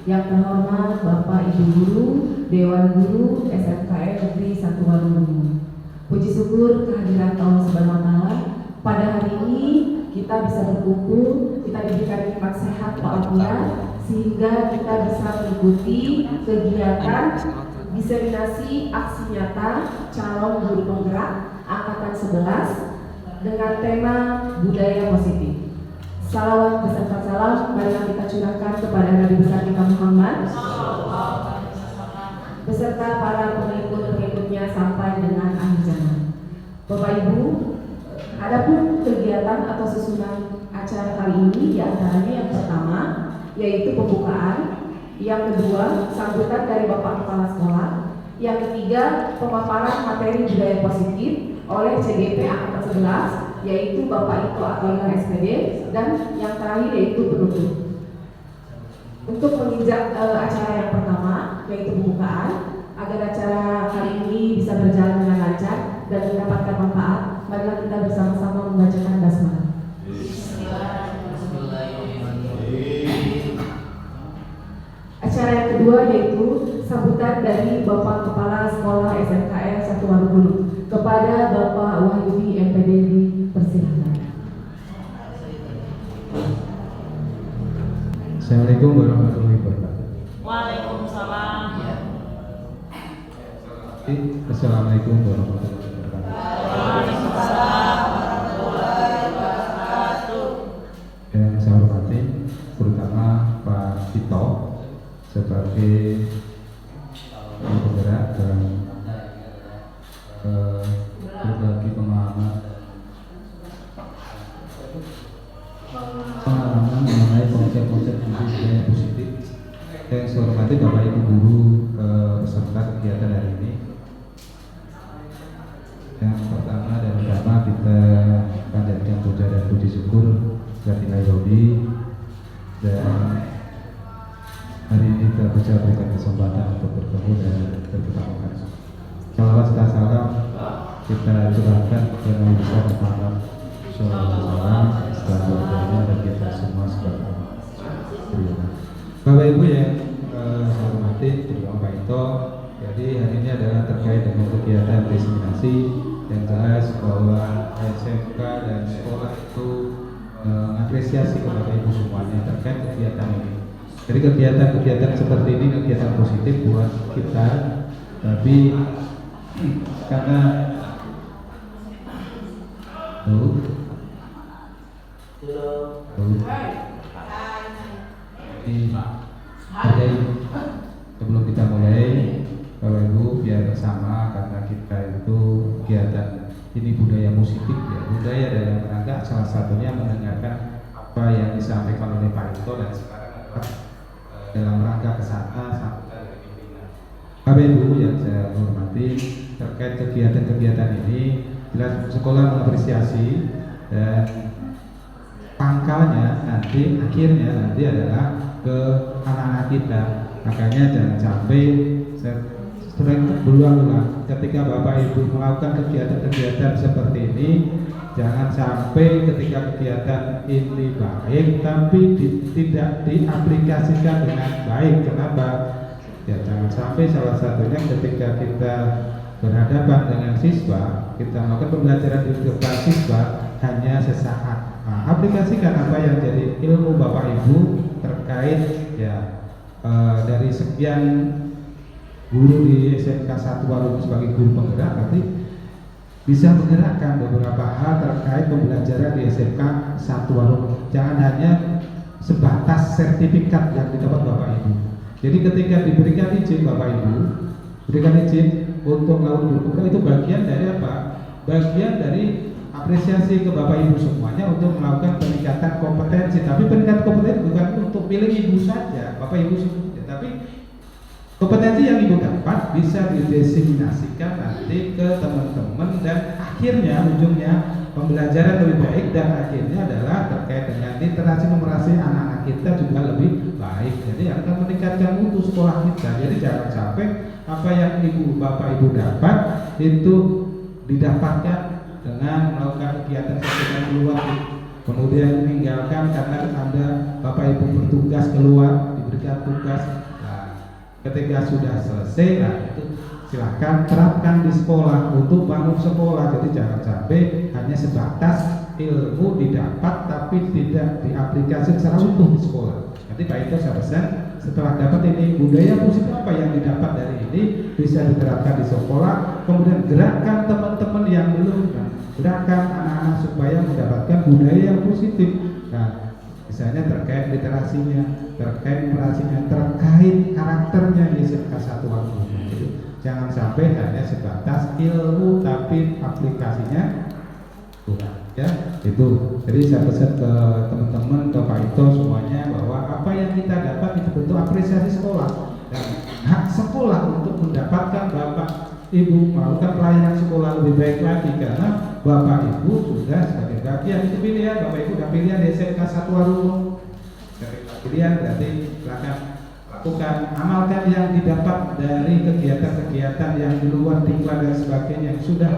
Yang terhormat Bapak Ibu Guru, Dewan Guru SMKN Negeri 1 Warugunung. Puji syukur kehadiran Allah Subhanahu wa Ta'ala. Pada hari ini kita bisa berkumpul, kita diberikan nikmat sehat walafiat sehingga kita bisa mengikuti kegiatan diseminasi aksi nyata calon guru penggerak angkatan 11 dengan tema budaya positif. Salawat beserta salam marilah kita curahkan kepada Nabi besar kita Muhammad beserta para pengikut-pengikutnya sampai dengan akhir zaman. Bapak Ibu, adapun kegiatan atau susunan acara kali ini diantaranya yang pertama yaitu pembukaan, yang kedua sambutan dari Bapak Kepala Sekolah, yang ketiga pemaparan materi budaya positif oleh CGP angkatan 11 yaitu Bapak Ito Atoilah SPD, dan yang terakhir yaitu penutup. Untuk menginjak acara yang pertama yaitu pembukaan, agar acara kali ini bisa berjalan dengan lancar dan mendapatkan manfaat, marilah kita bersama-sama membacakan basmalah. Acara yang kedua yaitu sambutan dari Bapak Kepala Sekolah SMKN 1 Warugunung kepada Bapak Wahyudi MPD, dipersilakan. Assalamualaikum warahmatullahi wabarakatuh. Waalaikumsalam. Assalamualaikum warahmatullahi wabarakatuh. Waalaikumsalam warahmatullahi wabarakatuh. Yang saya hormati terutama Pak Tito sebagai penggerak dan berbagi pengalaman mengenai konsep-konsep budaya positif. Yang saya hormati Bapak Ibu Guru peserta kegiatan hari ini. Yang pertama dan utama kita panjatkan puja dan puji syukur kepada Robi, dan hari ini kita bisa berikan kesempatan untuk bertemu dan berpertemuan. Salawat serta salam kita curahkan kepada Nabi besar Muhammad SAW setelah keluarganya dan kita semua sebagai Bapak Ibu yang saya hormati, terutama Pak Ito. Jadi hari ini adalah terkait dengan kegiatan diseminasi yang jelas bahwa SMK dan sekolah itu mengapresiasi kepada Ibu semuanya terkait kegiatan ini. Jadi kegiatan-kegiatan seperti ini kegiatan positif buat kita, tapi karena sebelum kita mulai, Bapak Ibu biar bersama, karena kita itu kegiatan ini budaya positif ya, budaya dalam rangka salah satunya mendengarkan apa yang disampaikan oleh Pak Ito dan sekarang dalam rangka kesana sambutan dari pimpinan. Bapak Ibu yang saya hormati, terkait kegiatan-kegiatan ini jelas sekolah mengapresiasi, dan pangkalnya nanti akhirnya nanti adalah ke anak-anak kita. Makanya jangan sampai sering berulang-ulang ketika Bapak Ibu melakukan kegiatan-kegiatan seperti ini, jangan sampai ketika kegiatan ini baik tapi tidak diaplikasikan dengan baik. Kenapa? Ya jangan sampai salah satunya ketika kita berhadapan dengan siswa, kita melakukan pembelajaran di depan siswa hanya sesaat. Nah, aplikasikan apa yang jadi ilmu Bapak Ibu terkait ya dari sekian guru di SMK 1 Warugunung sebagai guru penggerak, nanti bisa menggerakkan beberapa hal terkait pembelajaran di SMK 1 Warugunung. Jangan hanya sebatas sertifikat yang didapat Bapak Ibu. Jadi ketika diberikan izin Bapak Ibu, berikan izin untuk melakukan guru penggerak, itu bagian dari apa? Bagian dari apresiasi ke Bapak Ibu semuanya untuk melakukan peningkatan kompetensi. Tapi peningkatan kompetensi bukan untuk pilih Ibu saja, Bapak Ibu semuanya, tapi kompetensi yang Ibu dapat bisa didiseminasikan nanti ke teman-teman, dan akhirnya ujungnya pembelajaran lebih baik, dan akhirnya adalah terkait dengan literasi numerasi anak-anak kita juga lebih baik. Jadi akan meningkatkan mutu sekolah kita. Jadi jangan sampai apa yang Bapak Ibu dapat itu didapatkan dengan melakukan kegiatan kegiatan keluar, kemudian meninggalkan karena Anda Bapak Ibu bertugas keluar, diberikan tugas. Nah, ketika sudah selesai, nah itu silakan terapkan di sekolah untuk bangun sekolah. Jadi jangan sampai hanya sebatas ilmu didapat tapi tidak diaplikasi secara utuh di sekolah. Nanti Pak Ito saya pesan setelah dapat ini budaya positif apa yang didapat dari ini bisa diterapkan di sekolah, kemudian gerakkan teman-teman yang belum, gerakkan anak-anak supaya mendapatkan budaya yang positif. Nah, misalnya terkait literasinya, terkait numerasinya, terkait karakternya di SMK 1 Waluyo. Jangan sampai hanya sebatas ilmu tapi aplikasinya kurang. Ya, itu. Jadi saya pesan ke teman-teman, ke Pak Ito semuanya bahwa apa yang kita dapat itu bentuk apresiasi sekolah dan hak sekolah untuk mendapatkan Bapak Ibu melakukan pelayanan sekolah lebih baik lagi karena Bapak Ibu sudah sebagai bagian itu pilihan. Bapak Ibu sudah pilihan di SMK 1 Waluyo. Pilihan berarti silakan lakukan, amalkan yang didapat dari kegiatan-kegiatan yang di luar diklat dan sebagainya sudah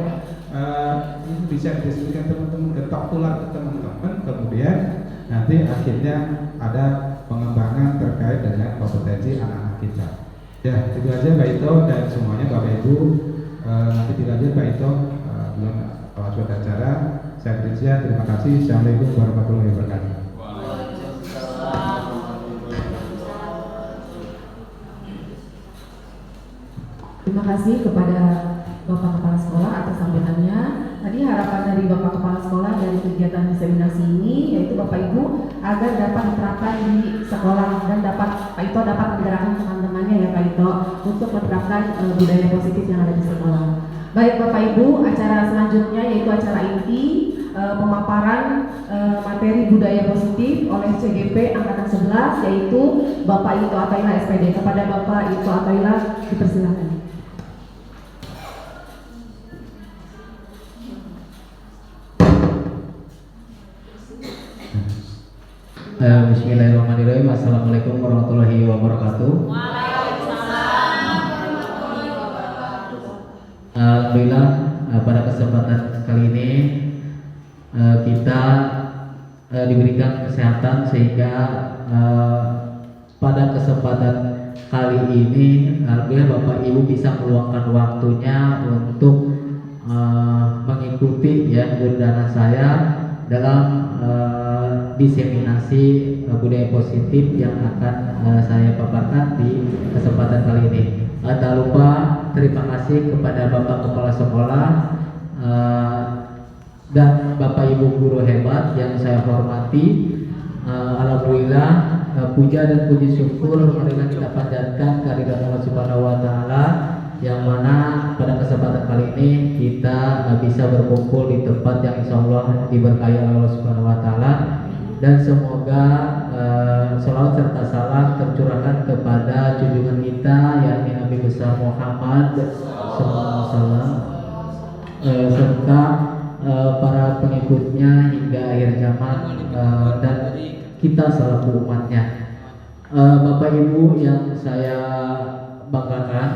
itu bisa didiskusikan teman-teman, ketok tular ke teman-teman, kemudian nanti akhirnya ada pengembangan terkait dengan kompetensi anak-anak kita. Ya, itu aja Pak Ito dan semuanya Bapak Ibu. Nanti dilanjut Pak Ito belum suatu acara. Saya Christian, terima kasih. Assalamualaikum warahmatullahi wabarakatuh. Terima kasih kepada Bapak Kepala Sekolah atas sambutannya. Tadi harapan dari Bapak Kepala Sekolah dari kegiatan diseminasi ini yaitu Bapak Ibu agar dapat diterapkan di sekolah dan dapat Pak Ito dapat menggerakkan teman-temannya ya Pak Ito untuk menerapkan budaya positif yang ada di sekolah. Baik Bapak Ibu, acara selanjutnya yaitu acara inti pemaparan materi budaya positif oleh CGP Angkatan 11 yaitu Bapak Ito Ataila SPD. Kepada Bapak Ito Ataila dipersilakan. Bismillahirrahmanirrahim. Assalamualaikum warahmatullahi wabarakatuh. Alhamdulillah pada kesempatan kali ini kita diberikan kesehatan sehingga pada kesempatan kali ini alhamdulillah Bapak Ibu bisa meluangkan waktunya untuk mengikuti ya undangan saya dalam diseminasi budaya positif yang akan saya paparkan di kesempatan kali ini. Tak lupa terima kasih kepada Bapak Kepala Sekolah dan Bapak Ibu guru hebat yang saya hormati. Alhamdulillah puja dan puji syukur marilah kita panjatkan kehadirat Allah Subhanahu wa taala yang mana pada kesempatan kali ini kita bisa berkumpul di tempat yang insyaallah diberkahi Allah Subhanahu wa taala dan semoga salawat serta salam tercurahkan kepada junjungan kita yakni Nabi besar Muhammad sallallahu alaihi wasallam serta para pengikutnya hingga akhir zaman dan kita selaku umatnya. Bapak Ibu yang saya banggakan,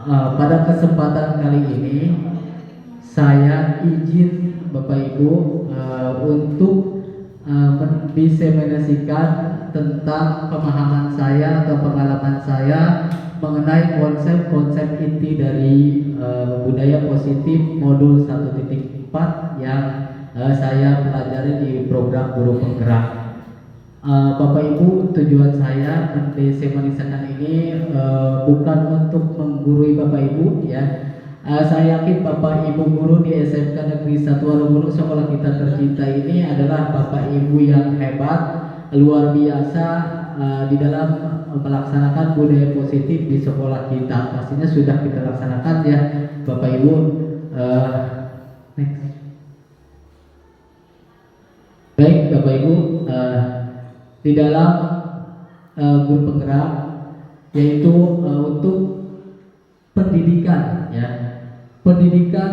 pada kesempatan kali ini saya izin Bapak Ibu untuk mendiseminasikan tentang pemahaman saya atau pengalaman saya mengenai konsep-konsep inti dari budaya positif modul 1.4 yang saya pelajari di program guru penggerak. Bapak Ibu, tujuan saya mendiseminasikan ini bukan untuk menggurui Bapak Ibu ya. Saya yakin Bapak Ibu guru di SMK Negeri 1 Waluyo sekolah kita tercinta ini adalah Bapak Ibu yang hebat, luar biasa di dalam melaksanakan budaya positif di sekolah kita. Pastinya sudah kita laksanakan ya Bapak Ibu. Next. Baik Bapak Ibu, di dalam guru penggerak yaitu untuk pendidikan ya. Pendidikan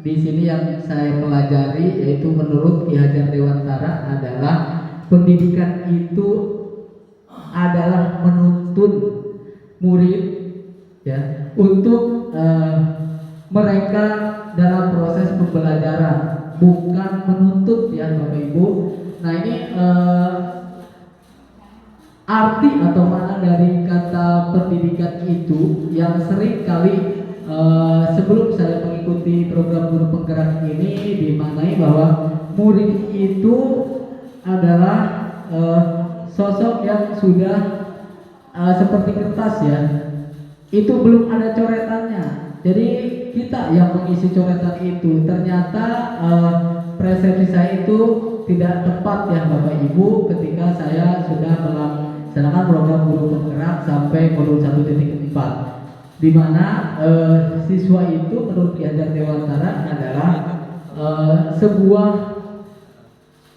di sini yang saya pelajari yaitu menurut Ki Hajar Dewantara adalah pendidikan itu adalah menuntun murid ya untuk mereka dalam proses pembelajaran, bukan menuntut ya Bapak Ibu. Nah ini arti atau makna dari kata pendidikan itu yang sering kali sebelum saya mengikuti program guru penggerak ini dimaknai bahwa murid itu adalah sosok yang sudah seperti kertas ya, itu belum ada coretannya. Jadi kita yang mengisi coretan itu, ternyata persepsi saya itu tidak tepat ya Bapak Ibu ketika saya sudah melaksanakan program guru penggerak sampai modul 1.4, di mana siswa itu menurut Ki Hajar Dewantara adalah sebuah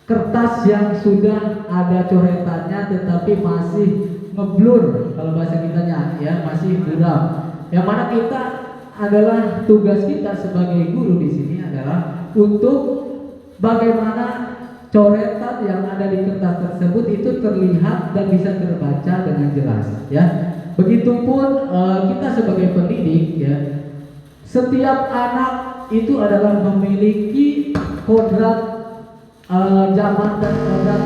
kertas yang sudah ada coretannya tetapi masih ngeblur kalau bahasa kitanya ya, masih buram. Yang mana kita adalah tugas kita sebagai guru di sini adalah untuk bagaimana coretan yang ada di kertas tersebut itu terlihat dan bisa terbaca dengan jelas ya. Begitupun kita sebagai pendidik ya, setiap anak itu adalah memiliki kodrat zaman dan kodrat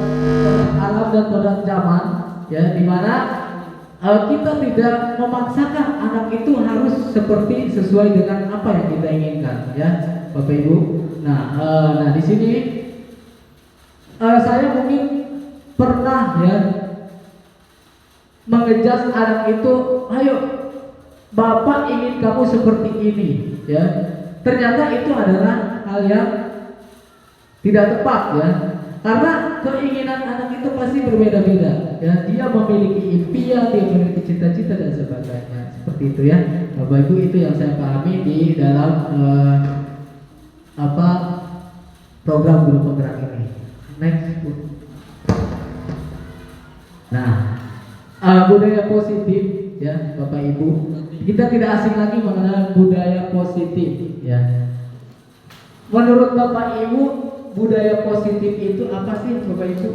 alam dan kodrat zaman ya, dimana kita tidak memaksakan anak itu harus seperti sesuai dengan apa yang kita inginkan ya Bapak Ibu. Nah di sini saya mungkin pernah ya mengejas anak itu, ayo Bapak ingin kamu seperti ini ya. Ternyata itu adalah hal yang tidak tepat ya, karena keinginan anak itu pasti berbeda-beda ya. Dia memiliki impian, dia memiliki cita-cita dan sebagainya, seperti itu ya Bapak Ibu. Itu yang saya pahami di dalam program guru penggerak ini. Next. Nah, budaya positif ya Bapak Ibu, kita tidak asing lagi mengenal budaya positif ya. Menurut Bapak Ibu, budaya positif itu apa sih Bapak Ibu?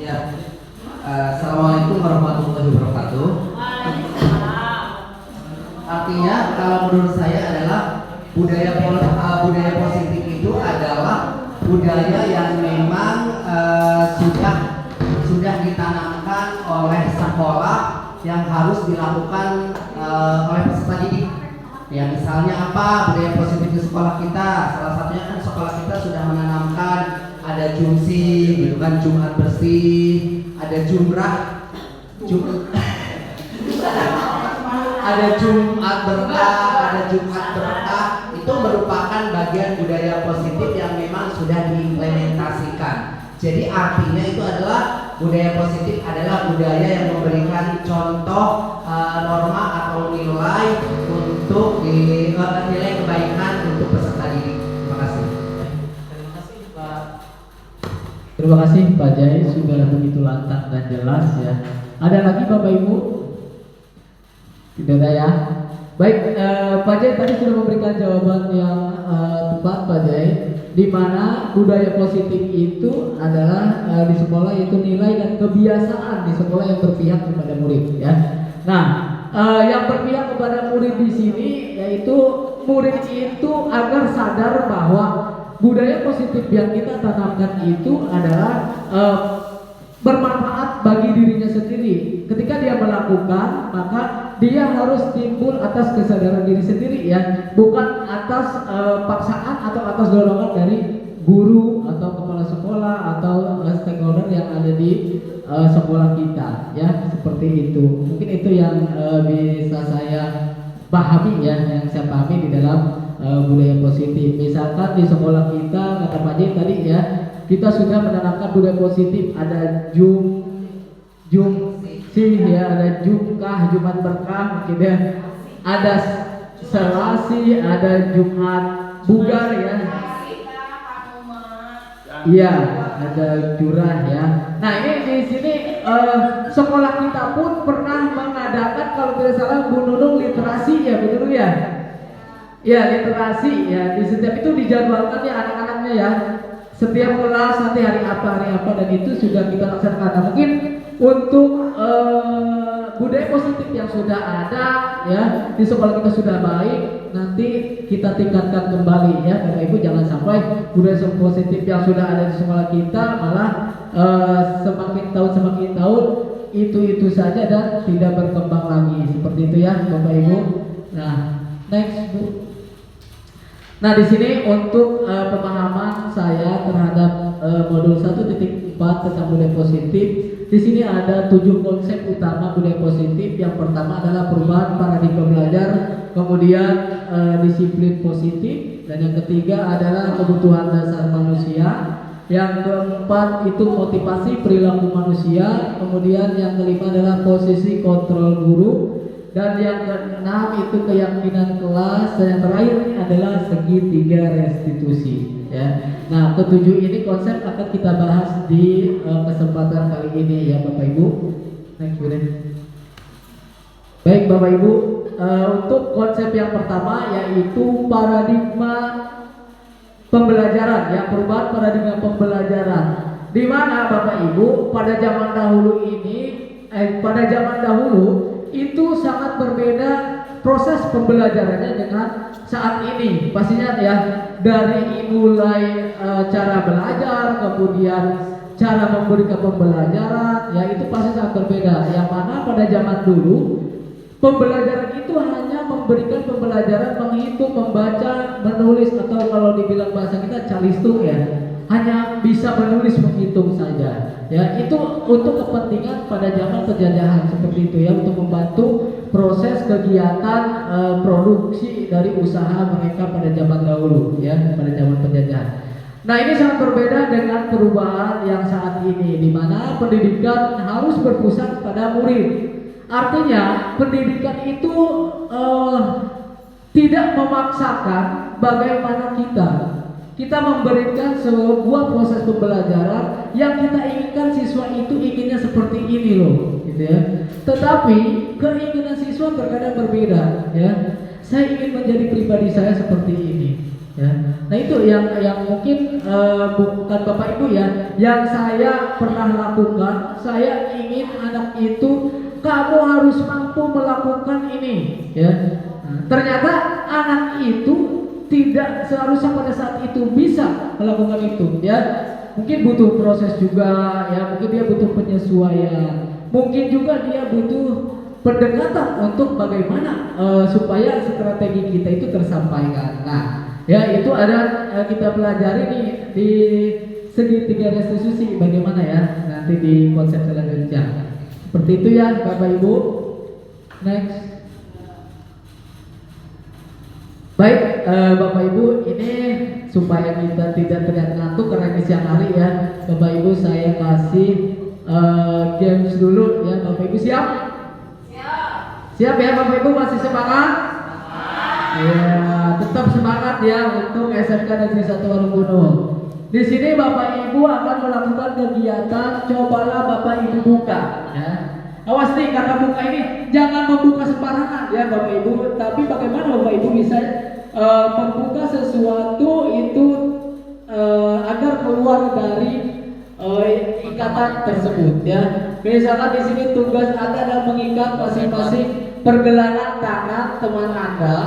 Ya, Assalamualaikum warahmatullahi wabarakatuh. Artinya kalau menurut saya adalah budaya positif itu adalah budaya yang memang sudah ditanamkan oleh sekolah yang harus dilakukan oleh peserta didik. Ya, misalnya apa budaya positif di sekolah kita? Salah satunya kan sekolah kita sudah menanamkan ada jumsi, gitu kan, Jumat bersih, ada jumrah, ada Jumat berkah, itu merupakan bagian budaya positif yang memang sudah diimplementasikan. Jadi artinya itu adalah budaya positif adalah budaya yang memberikan contoh norma atau nilai untuk nilai kebaikan untuk peserta didik. Terima kasih. Terima kasih Pak Jai, sudah begitu lantang dan jelas ya. Ada lagi Bapak Ibu? Tidak ada ya. Baik, Pak Jai tadi sudah memberikan jawaban yang tepat Pak Jai, di mana budaya positif itu adalah di sekolah yaitu nilai dan kebiasaan di sekolah yang berpihak kepada murid ya. Nah, yang berpihak kepada murid di sini yaitu murid itu agar sadar bahwa budaya positif yang kita tanamkan itu adalah bermanfaat bagi dirinya sendiri. Ketika dia melakukan, maka dia harus timbul atas kesadaran diri sendiri ya, bukan atas paksaan atau atas dorongan dari guru atau kepala sekolah atau stakeholder yang ada di sekolah kita ya, seperti itu. Mungkin itu yang bisa saya pahami ya, yang saya pahami di dalam budaya positif. Misalkan di sekolah kita, kata Pak Jai tadi ya, kita sudah menanamkan budaya positif, ada sih ya, ada Jumkah, Jumat berkah, mungkin ya, ada Selasi, ada Jumat bugar ya. Iya, ada curah ya. Nah ini di sini sekolah kita pun pernah mengadakan kalau tidak salah Bu Nunung literasi ya, betul ya? Ya literasi ya, di setiap itu dijadwalkan ya anak-anaknya ya. setiap kelas nanti hari apa dan itu sudah kita laksanakan. Nah, mungkin untuk budaya positif yang sudah ada ya di sekolah kita sudah baik, nanti kita tingkatkan kembali ya Bapak Ibu. Jangan sampai budaya positif yang sudah ada di sekolah kita malah semakin tahun itu saja dan tidak berkembang lagi, seperti itu ya Bapak Ibu. Nah, next Bu. Nah, di sini untuk pemahaman saya terhadap modul 1.4 tentang budaya positif. Di sini ada 7 konsep utama budaya positif. Yang pertama adalah perubahan paradigma belajar, kemudian disiplin positif, dan yang ketiga adalah kebutuhan dasar manusia. Yang keempat itu motivasi perilaku manusia, kemudian yang kelima adalah posisi kontrol guru, dan yang keenam itu keyakinan kelas, dan yang terakhir adalah segitiga restitusi ya. Nah, ketujuh ini konsep akan kita bahas di kesempatan kali ini ya Bapak Ibu. Next, baik Bapak Ibu, untuk konsep yang pertama yaitu paradigma pembelajaran ya, perubahan paradigma pembelajaran. Di mana Bapak Ibu pada zaman dahulu itu sangat berbeda proses pembelajarannya dengan saat ini. Pastinya ya, dari mulai cara belajar, kemudian cara memberikan pembelajaran ya, itu pasti sangat berbeda. Yang mana pada zaman dulu pembelajaran itu hanya memberikan pembelajaran menghitung, membaca, menulis, atau kalau dibilang bahasa kita calistung ya, hanya bisa menulis, menghitung saja ya. Itu untuk kepentingan pada zaman penjajahan seperti itu ya, untuk membantu proses kegiatan produksi dari usaha mereka pada zaman dahulu ya, pada zaman penjajahan. Nah, ini sangat berbeda dengan perubahan yang saat ini, di mana pendidikan harus berpusat pada murid. Artinya pendidikan itu tidak memaksakan bagaimana kita memberikan sebuah proses pembelajaran yang kita inginkan siswa itu inginnya seperti ini loh, gitu ya. Tetapi keinginan siswa terkadang berbeda ya. Saya ingin menjadi pribadi saya seperti ini ya. Nah, itu yang mungkin bukan Bapak Ibu ya, yang saya pernah lakukan. Saya ingin anak itu, kamu harus mampu melakukan ini ya. Nah, ternyata anak itu tidak seharusnya pada saat itu bisa melakukan itu ya. Mungkin butuh proses juga ya, mungkin dia butuh penyesuaian, mungkin juga dia butuh pendekatan untuk bagaimana supaya strategi kita itu tersampaikan. Nah ya, itu ada kita pelajari nih di segitiga restitusi bagaimana ya nanti di konsep selanjutnya. Seperti itu ya Bapak Ibu. Next. Baik Bapak Ibu, ini supaya kita tidak terlihat ngantuk karena ini siang hari ya Bapak Ibu, saya kasih games dulu ya Bapak Ibu. Siap? Siap ya Bapak Ibu, masih semangat? Ya, tetap semangat ya untuk SMK Negeri 1 Warugunung. Di sini Bapak Ibu akan melakukan kegiatan cobalah Bapak Ibu buka ya. Awas nih, karena buka ini jangan membuka sembarangan ya Bapak Ibu, tapi bagaimana Bapak Ibu bisa membuka sesuatu itu agar keluar dari ikatan tersebut ya. Misalkan di sini tugas Anda adalah mengikat masing-masing pergelangan tangan teman Anda,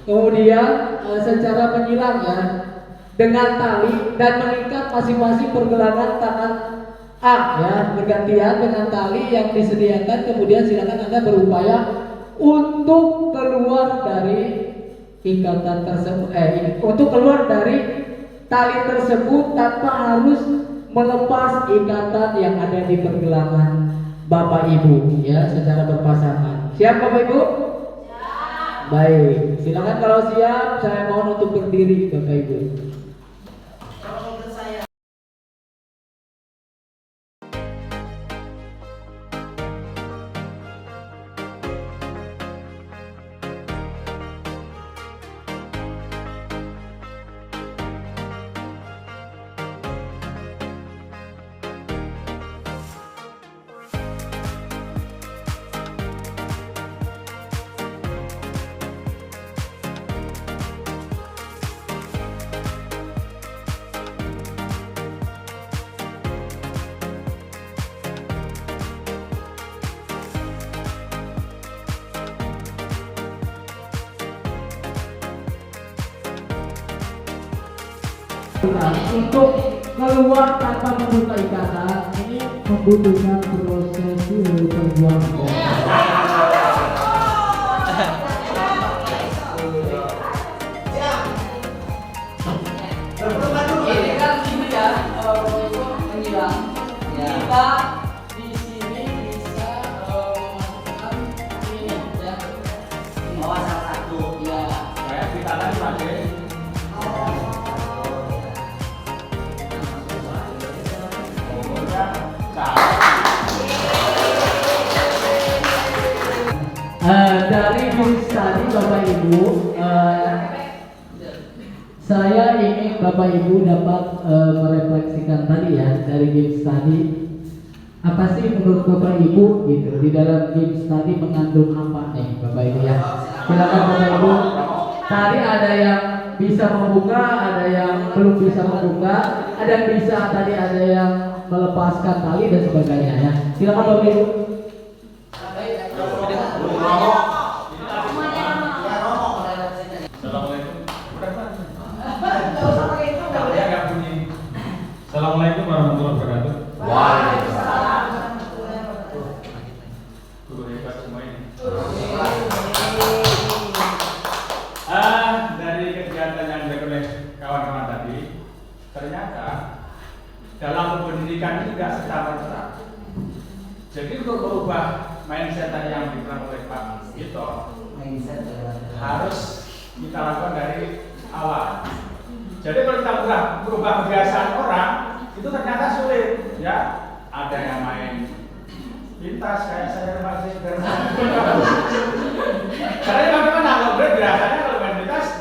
kemudian secara menyilang ya dengan tali, dan mengikat masing-masing pergelangan tangan A ya, bergantian dengan tali yang disediakan. Kemudian silakan Anda berupaya untuk keluar dari ikatan tersebut, untuk keluar dari tali tersebut tanpa harus melepas ikatan yang ada di pergelangan Bapak Ibu ya, secara berpasangan. Siap Bapak Ibu? Siap. Baik, silakan kalau siap saya mohon untuk berdiri Bapak Ibu. Untuk keluar tanpa membuka ikatan ini membutuhkan proses perjuangan. Berpelukan dulu. Ini kan gini ya, mengilang. Kita di sini bisa memasukkan ini ya. Oh, salah satu. Ya. Kayak kita tadi pakai. Dari games tadi Bapak Ibu, saya ingin Bapak Ibu dapat merefleksikan tadi ya dari games tadi. Apa sih menurut Bapak Ibu gitu di dalam games tadi mengandung apa nih Bapak Ibu ya? Silakan Bapak Ibu. Tadi ada yang bisa membuka, ada yang belum bisa membuka, ada yang bisa tadi ada yang melepaskan tali dan sebagainya ya. Silakan Bapak Ibu. Assalamualaikum warahmatullahi wabarakatuh. Guru hebat semua ini. Dari kegiatan yang dilakukan oleh kawan-kawan tadi, ternyata dalam pendidikan ini tidak secara. Jadi untuk merubah mindset tadi yang diterangkan oleh Pak Ito, harus kita lakukan dari awal. Jadi kalau kita berubah kebiasaan orang, itu ternyata sulit, ya. Ada yang main pintas kayak saya masih karena bagaimana kalau biasanya kalau main pintas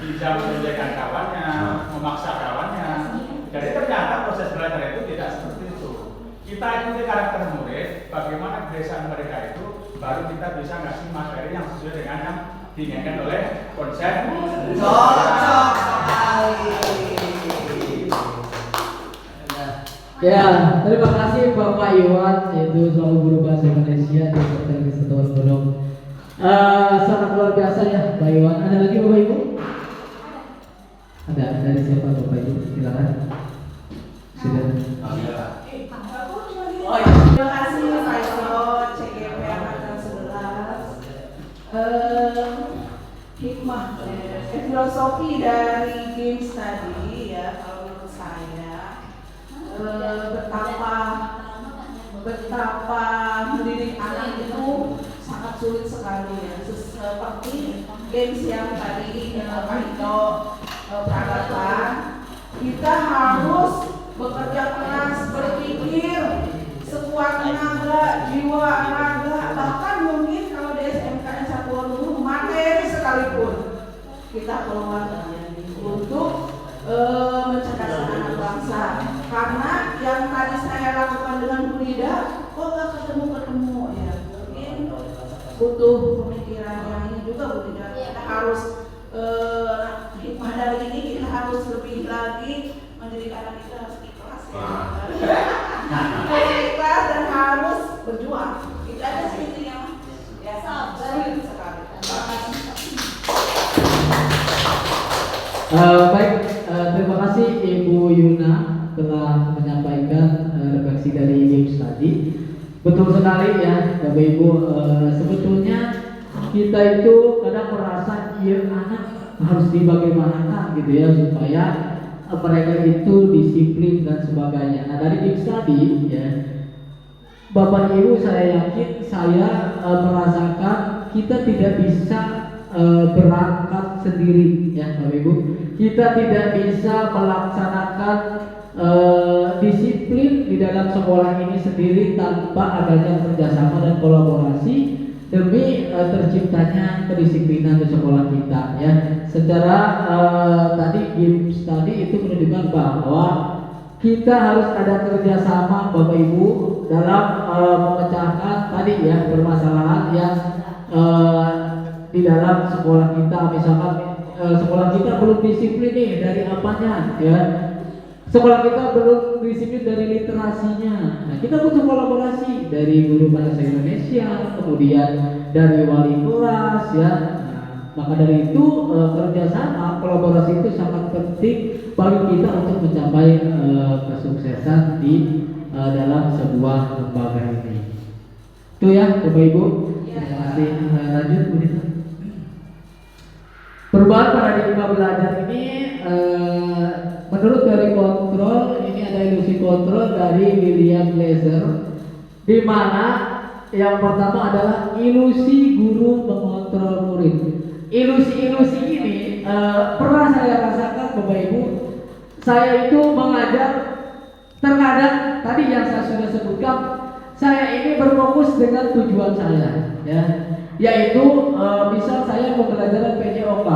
bisa menunjukkan kawannya, memaksa kawannya. Jadi ternyata proses belajar itu tidak seperti itu. Kita ikuti karakter murid, bagaimana kebiasaan mereka itu, baru kita bisa ngasih materi yang sesuai dengan yang diinginkan oleh konsep. Cocok sekali. Ya, terima kasih Bapak Iwan, yaitu selalu guru bahasa Indonesia di Hotel Kesatuan Gunung. Sangat luar biasa ya Pak Iwan. Ada lagi Bapak Ibu? Ada dari siapa Bapak Ibu? Silakan. Sudah. Terima kasih Pak Ito, CGP Angkatan 11. Hikmah, filosofi dari games tadi ya, kalau menurut saya betapa mendidik anak itu sangat sulit sekali ya, seperti games yang tadi Pak Ito peragakan. Kita harus bekerja keras, berpikir sekuat tenaga, jiwa, raga, bahkan mungkin kalau di SMKN Satuan Guru materi sekalipun kita keluar untuk mencerdaskan anak bangsa. Karena yang tadi saya lakukan dengan Bu Lida, kok nggak ketemu ya, mungkin butuh pemikiran yang ini juga Bu Lida. Kita harus hikmah dari ini, kita harus lebih lagi mendidik anak kita harus ikhlas ya. Ikhlas dan harus berjuang. Itu aja sih intinya. Ya, sulit sekali. Baik, terima kasih Ibu Yuna telah menyampaikan refleksi dari games tadi. Betul sekali ya Bapak Ibu, sebetulnya kita itu kadang merasa iya anak harus dibagaimanakan gitu ya supaya mereka itu disiplin dan sebagainya. Nah dari games tadi ya Bapak Ibu, saya yakin saya merasakan kita tidak bisa berangkat sendiri ya Bapak Ibu. Kita tidak bisa melaksanakan disiplin di dalam sekolah ini sendiri tanpa adanya kerjasama dan kolaborasi demi terciptanya kedisiplinan di sekolah kita ya. Secara tadi games tadi itu menunjukkan bahwa kita harus ada kerjasama Bapak Ibu dalam memecahkan tadi ya permasalahan yang di dalam sekolah kita. Misalkan sekolah kita belum disiplin nih dari apanya ya, sekolah kita belum disiplin dari literasinya. Nah kita butuh kolaborasi dari guru bahasa Indonesia, kemudian dari wali kelas ya. Nah, maka dari itu kerjasama, kolaborasi itu sangat penting bagi kita untuk mencapai kesuksesan di dalam sebuah lembaga ini. Itu ya, Bapak Ibu. Terima kasih. Lanjut, Bu Dita. Perubahan paradigma belajar ini menurut teori kontrol, ini ada ilusi kontrol dari William Glasser, di mana yang pertama adalah ilusi guru mengontrol murid. Ilusi-ilusi ini pernah saya rasakan, Bapak Ibu. Saya itu mengajar, terkadang tadi yang saya sudah sebutkan, saya ini berfokus dengan tujuan saya, ya, yaitu misal saya pembelajaran PJOK.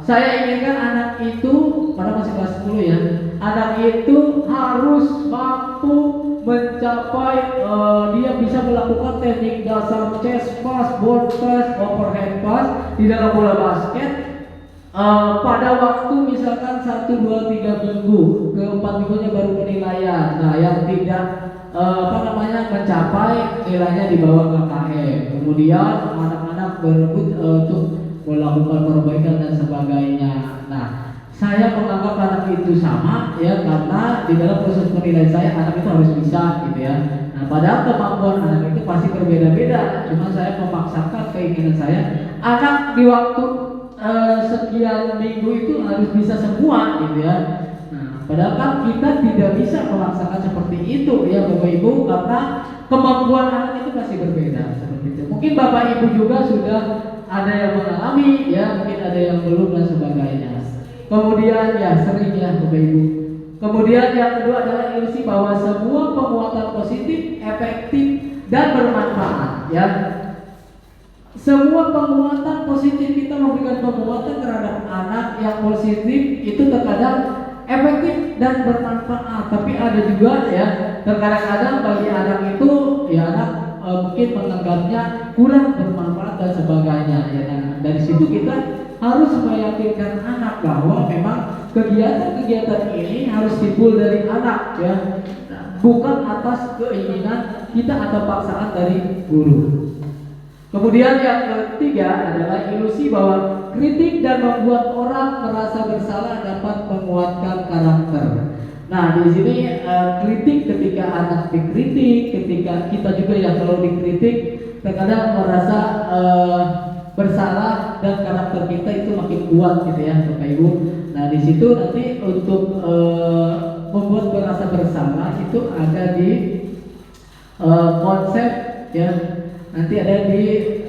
Saya inginkan anak itu, pada masih kelas 10 ya, anak itu harus mampu mencapai, dia bisa melakukan teknik dasar chest pass, board pass, overhead pass di dalam bola basket pada waktu misalkan 1, 2, 3 minggu, ke 4 minggunya baru penilaian. Nah, yang tidak mencapai nilainya di bawah KKM. Kemudian anak-anak berebut untuk melakukan perbaikan dan sebagainya. Nah, saya menganggap anak itu sama, ya, karena di dalam proses penilaian saya anak itu harus bisa, gitu ya. Nah, padahal kemampuan anak itu pasti berbeda-beda. Cuma saya memaksakan keinginan saya, anak di waktu sekian minggu itu harus bisa semua, gitu ya. Nah, padahal kan kita tidak bisa memaksakan seperti itu, ya Bapak Ibu, karena kemampuan anak itu pasti berbeda seperti itu. Mungkin Bapak Ibu juga sudah ada yang mengalami, ya, mungkin ada yang belum dan sebagainya. Kemudian ya sering ya Bapak Ibu. Kemudian yang kedua adalah ilusi bahwa semua penguatan positif, efektif dan bermanfaat, ya. Semua penguatan positif, kita memberikan penguatan terhadap anak yang positif itu terkadang efektif dan bermanfaat, tapi ada juga ya terkadang-kadang bagi anak itu ya anak mungkin menganggapnya kurang bermanfaat dan sebagainya, ya. Dan dari situ kita harus meyakinkan anak bahwa memang kegiatan-kegiatan ini harus timbul dari anak, ya, bukan atas keinginan kita atau paksaan dari guru. Kemudian yang ketiga adalah ilusi bahwa kritik dan membuat orang merasa bersalah dapat menguatkan karakter. Nah, di sini kritik, ketika anak dikritik, ketika kita juga yang selalu dikritik, terkadang merasa bersalah dan karakter kita itu makin kuat, gitu ya Bapak Ibu. Nah, di situ nanti untuk membuat merasa bersalah itu ada di konsep, ya. Nanti ada di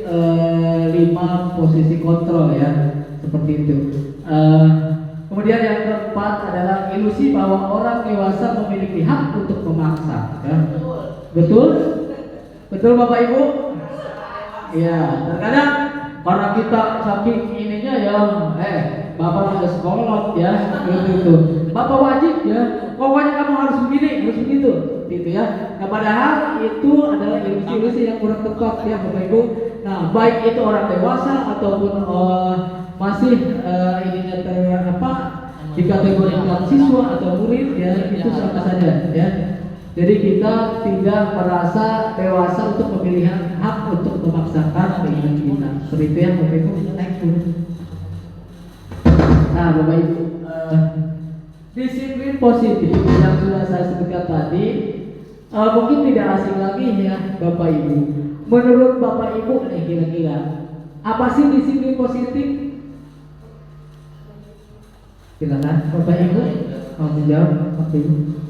5 posisi kontrol, ya, seperti itu. Kemudian yang keempat adalah ilusi bahwa orang dewasa memiliki hak untuk memaksa, ya. Betul? Betul Bapak Ibu? Ya, terkadang karena kita saking ininya ya, Bapak harus sekolah, ya, gitu. Bapak wajib, ya, pokoknya kamu harus begini, harus begitu, gitu ya. Nah, padahal itu adalah ilusi-ilusi yang kurang tepat, ya Bapak Ibu. Nah, baik itu orang dewasa ataupun masih ininya dikategorikan siswa atau murid, ya, itu sama saja, ya. Jadi kita tidak merasa dewasa untuk memilih hak untuk memaksakan keinginan kita. Seperti itu ya Bapak Ibu. Naik dulu. Nah, Bapak Ibu, disiplin positif yang sudah saya sebutkan tadi mungkin tidak asing lagi, ya Bapak Ibu. Menurut Bapak Ibu nih, kira-kira apa sih disiplin positif? Silakan Bapak Ibu mau menjawab. Bapak Ibu.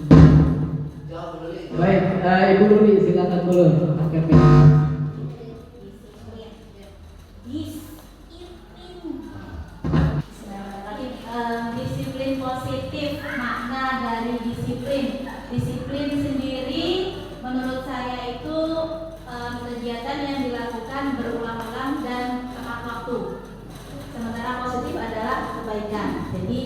Baik, Ibu Luli silakan dulu. Oke. Disiplin positif, makna dari disiplin. Disiplin sendiri menurut saya itu kegiatan yang dilakukan berulang-ulang dan tepat waktu. Sementara positif adalah kebaikan. Jadi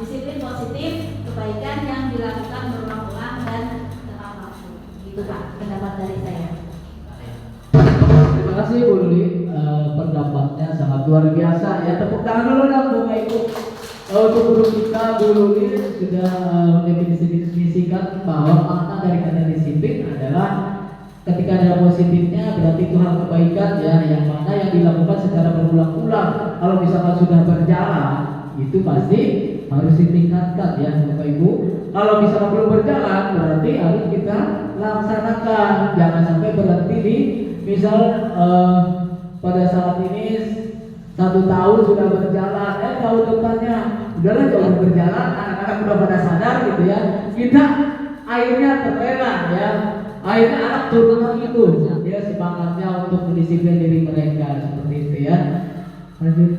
disiplin positif, kebaikan yang dilakukan berulang-ulang dan tepat waktu. Itu Pak pendapat dari saya. Terima kasih Bu Luli, pendapatnya sangat luar biasa, ya. Tepuk tangan dulu dong Bapak Ibu. Untuk guru kita Bu Luli sudah mendefinisikan bahwa makna dari kata disiplin adalah ketika ada positifnya berarti itu hal kebaikan ya, yang mana yang dilakukan secara berulang-ulang. Kalau misalkan sudah berjalan itu pasti harus ditingkatkan ya Bapak Ibu. Kalau misalkan belum berjalan berarti harus kita laksanakan, jangan sampai berhenti di misal pada saat ini 1 tahun sudah berjalan, tahun depannya udahlah jauh berjalan, anak-anak udah pada sadar gitu ya, kita akhirnya terlena ya, akhirnya anak turun lagi itu ya semangatnya untuk mendisiplin diri mereka seperti itu ya. Lanjut.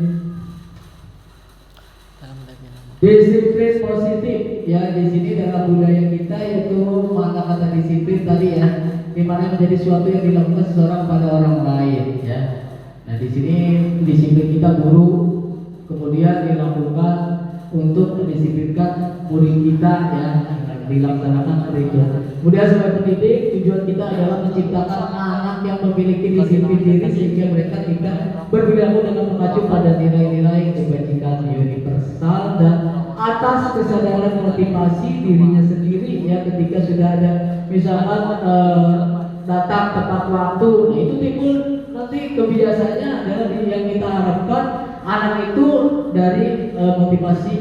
Disiplin positif ya, di sini dalam budaya kita yaitu mana kata disiplin tadi ya, dimana menjadi sesuatu yang dilakukan seseorang pada orang lain ya. Nah di sini disiplin kita guru, kemudian dilakukan untuk mendisiplinkan murid kita ya, dilaksanakan seperti itu. Kemudian sebagai pendidik tujuan kita adalah menciptakan anak yang memiliki disiplin diri sehingga mereka tidak berperilaku dengan mengacu pada nilai-nilai kebajikan universal dan atas kesadaran motivasi dirinya sendiri ya. Ketika sudah ada misalkan datang tepat waktu, nah itu timbul nanti kebiasaannya adalah yang kita harapkan anak itu dari motivasi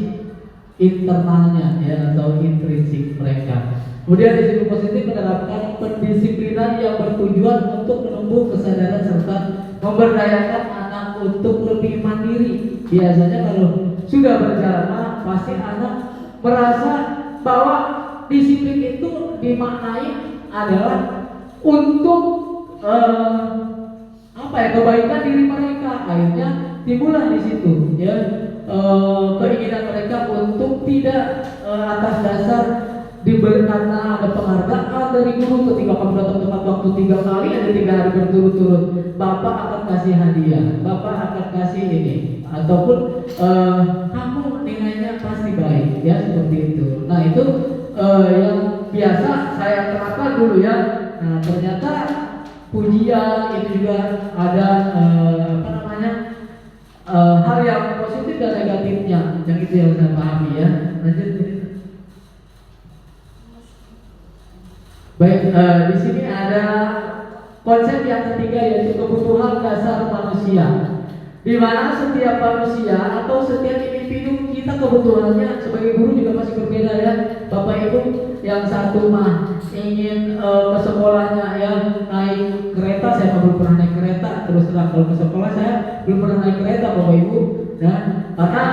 internalnya ya atau intrinsik mereka. Kemudian disiplin positif menerapkan pendisiplinan yang bertujuan untuk menumbuh kesadaran serta memberdayakan anak untuk lebih mandiri. Biasanya kalau sudah berjalan pasti anak merasa bahwa disiplin itu dimaknai adalah untuk kebaikan diri mereka. Akhirnya timbullah di situ ya keinginan mereka untuk tidak atas dasar diberi karena ada penghargaan dari guru ketika kamu datang tepat waktu 3 kali, ada 3 hari berturut-turut, Bapak akan kasih hadiah, Bapak akan kasih ini, ataupun kamu nilainya pasti baik ya, seperti itu. Nah itu yang biasa saya terapkan dulu ya. Nah ternyata pujian itu juga ada hal yang positif dan negatifnya, yang itu yang saya pahami ya. Lanjut. Baik, di sini ada konsep yang ketiga yaitu kebutuhan dasar manusia, di mana setiap manusia atau setiap individu kita kebutuhannya sebagai guru juga masih berbeda ya. Bapak Ibu yang satu mah ingin ke sekolahnya ya naik kereta, saya belum pernah naik kereta, terus terang kalau ke sekolah saya belum pernah naik kereta Bapak Ibu, dan karena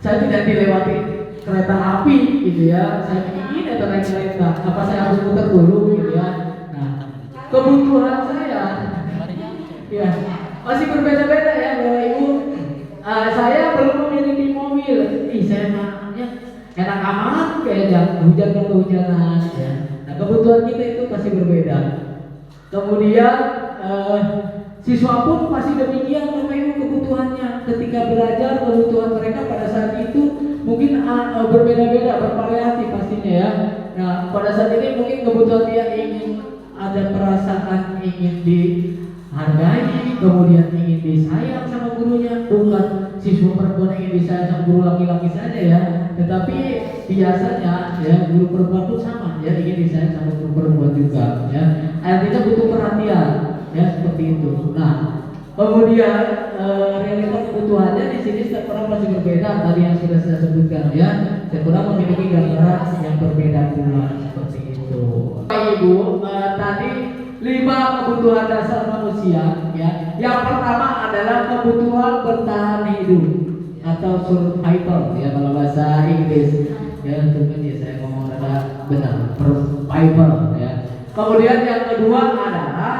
saya tidak dilewati kereta api gitu ya, saya ingin ada naik kereta, apa saya harus putar dulu gitu ya. Nah kebutuhan saya ya masih berbeda-beda ya Bapak Ibu. Saya belum memiliki mobil, saya makanya enak amat kayak hujan dan kehujanan ya. Nah kebutuhan kita itu pasti berbeda. Kemudian siswa pun pasti demikian Bapak Ibu kebutuhannya. Ketika belajar kebutuhan mereka pada saat itu mungkin berbeda-beda, bervariasi pastinya ya. Nah pada saat ini mungkin kebutuhan dia ingin ada perasaan ingin dihargai, kemudian ingin disayang sama gurunya, bukan siswa perempuan ingin disayang sama guru laki-laki saja ya, tetapi biasanya ya guru perempuan pun sama ya, ingin disayang sama guru perempuan juga ya. Artinya butuh perhatian ya, seperti itu. Nah kemudian realitas kebutuhannya di sini setiap orang masih berbeda. Tadi yang sudah saya sebutkan ya, setiap orang memiliki gambaran yang berbeda pula seperti itu. Ibu tadi 5 kebutuhan dasar manusia ya. Yang pertama adalah kebutuhan bertahan hidup atau survival ya kalau bahasa Inggris ya. Tentunya ya, saya ngomong ada benar, survival ya. Kemudian yang kedua adalah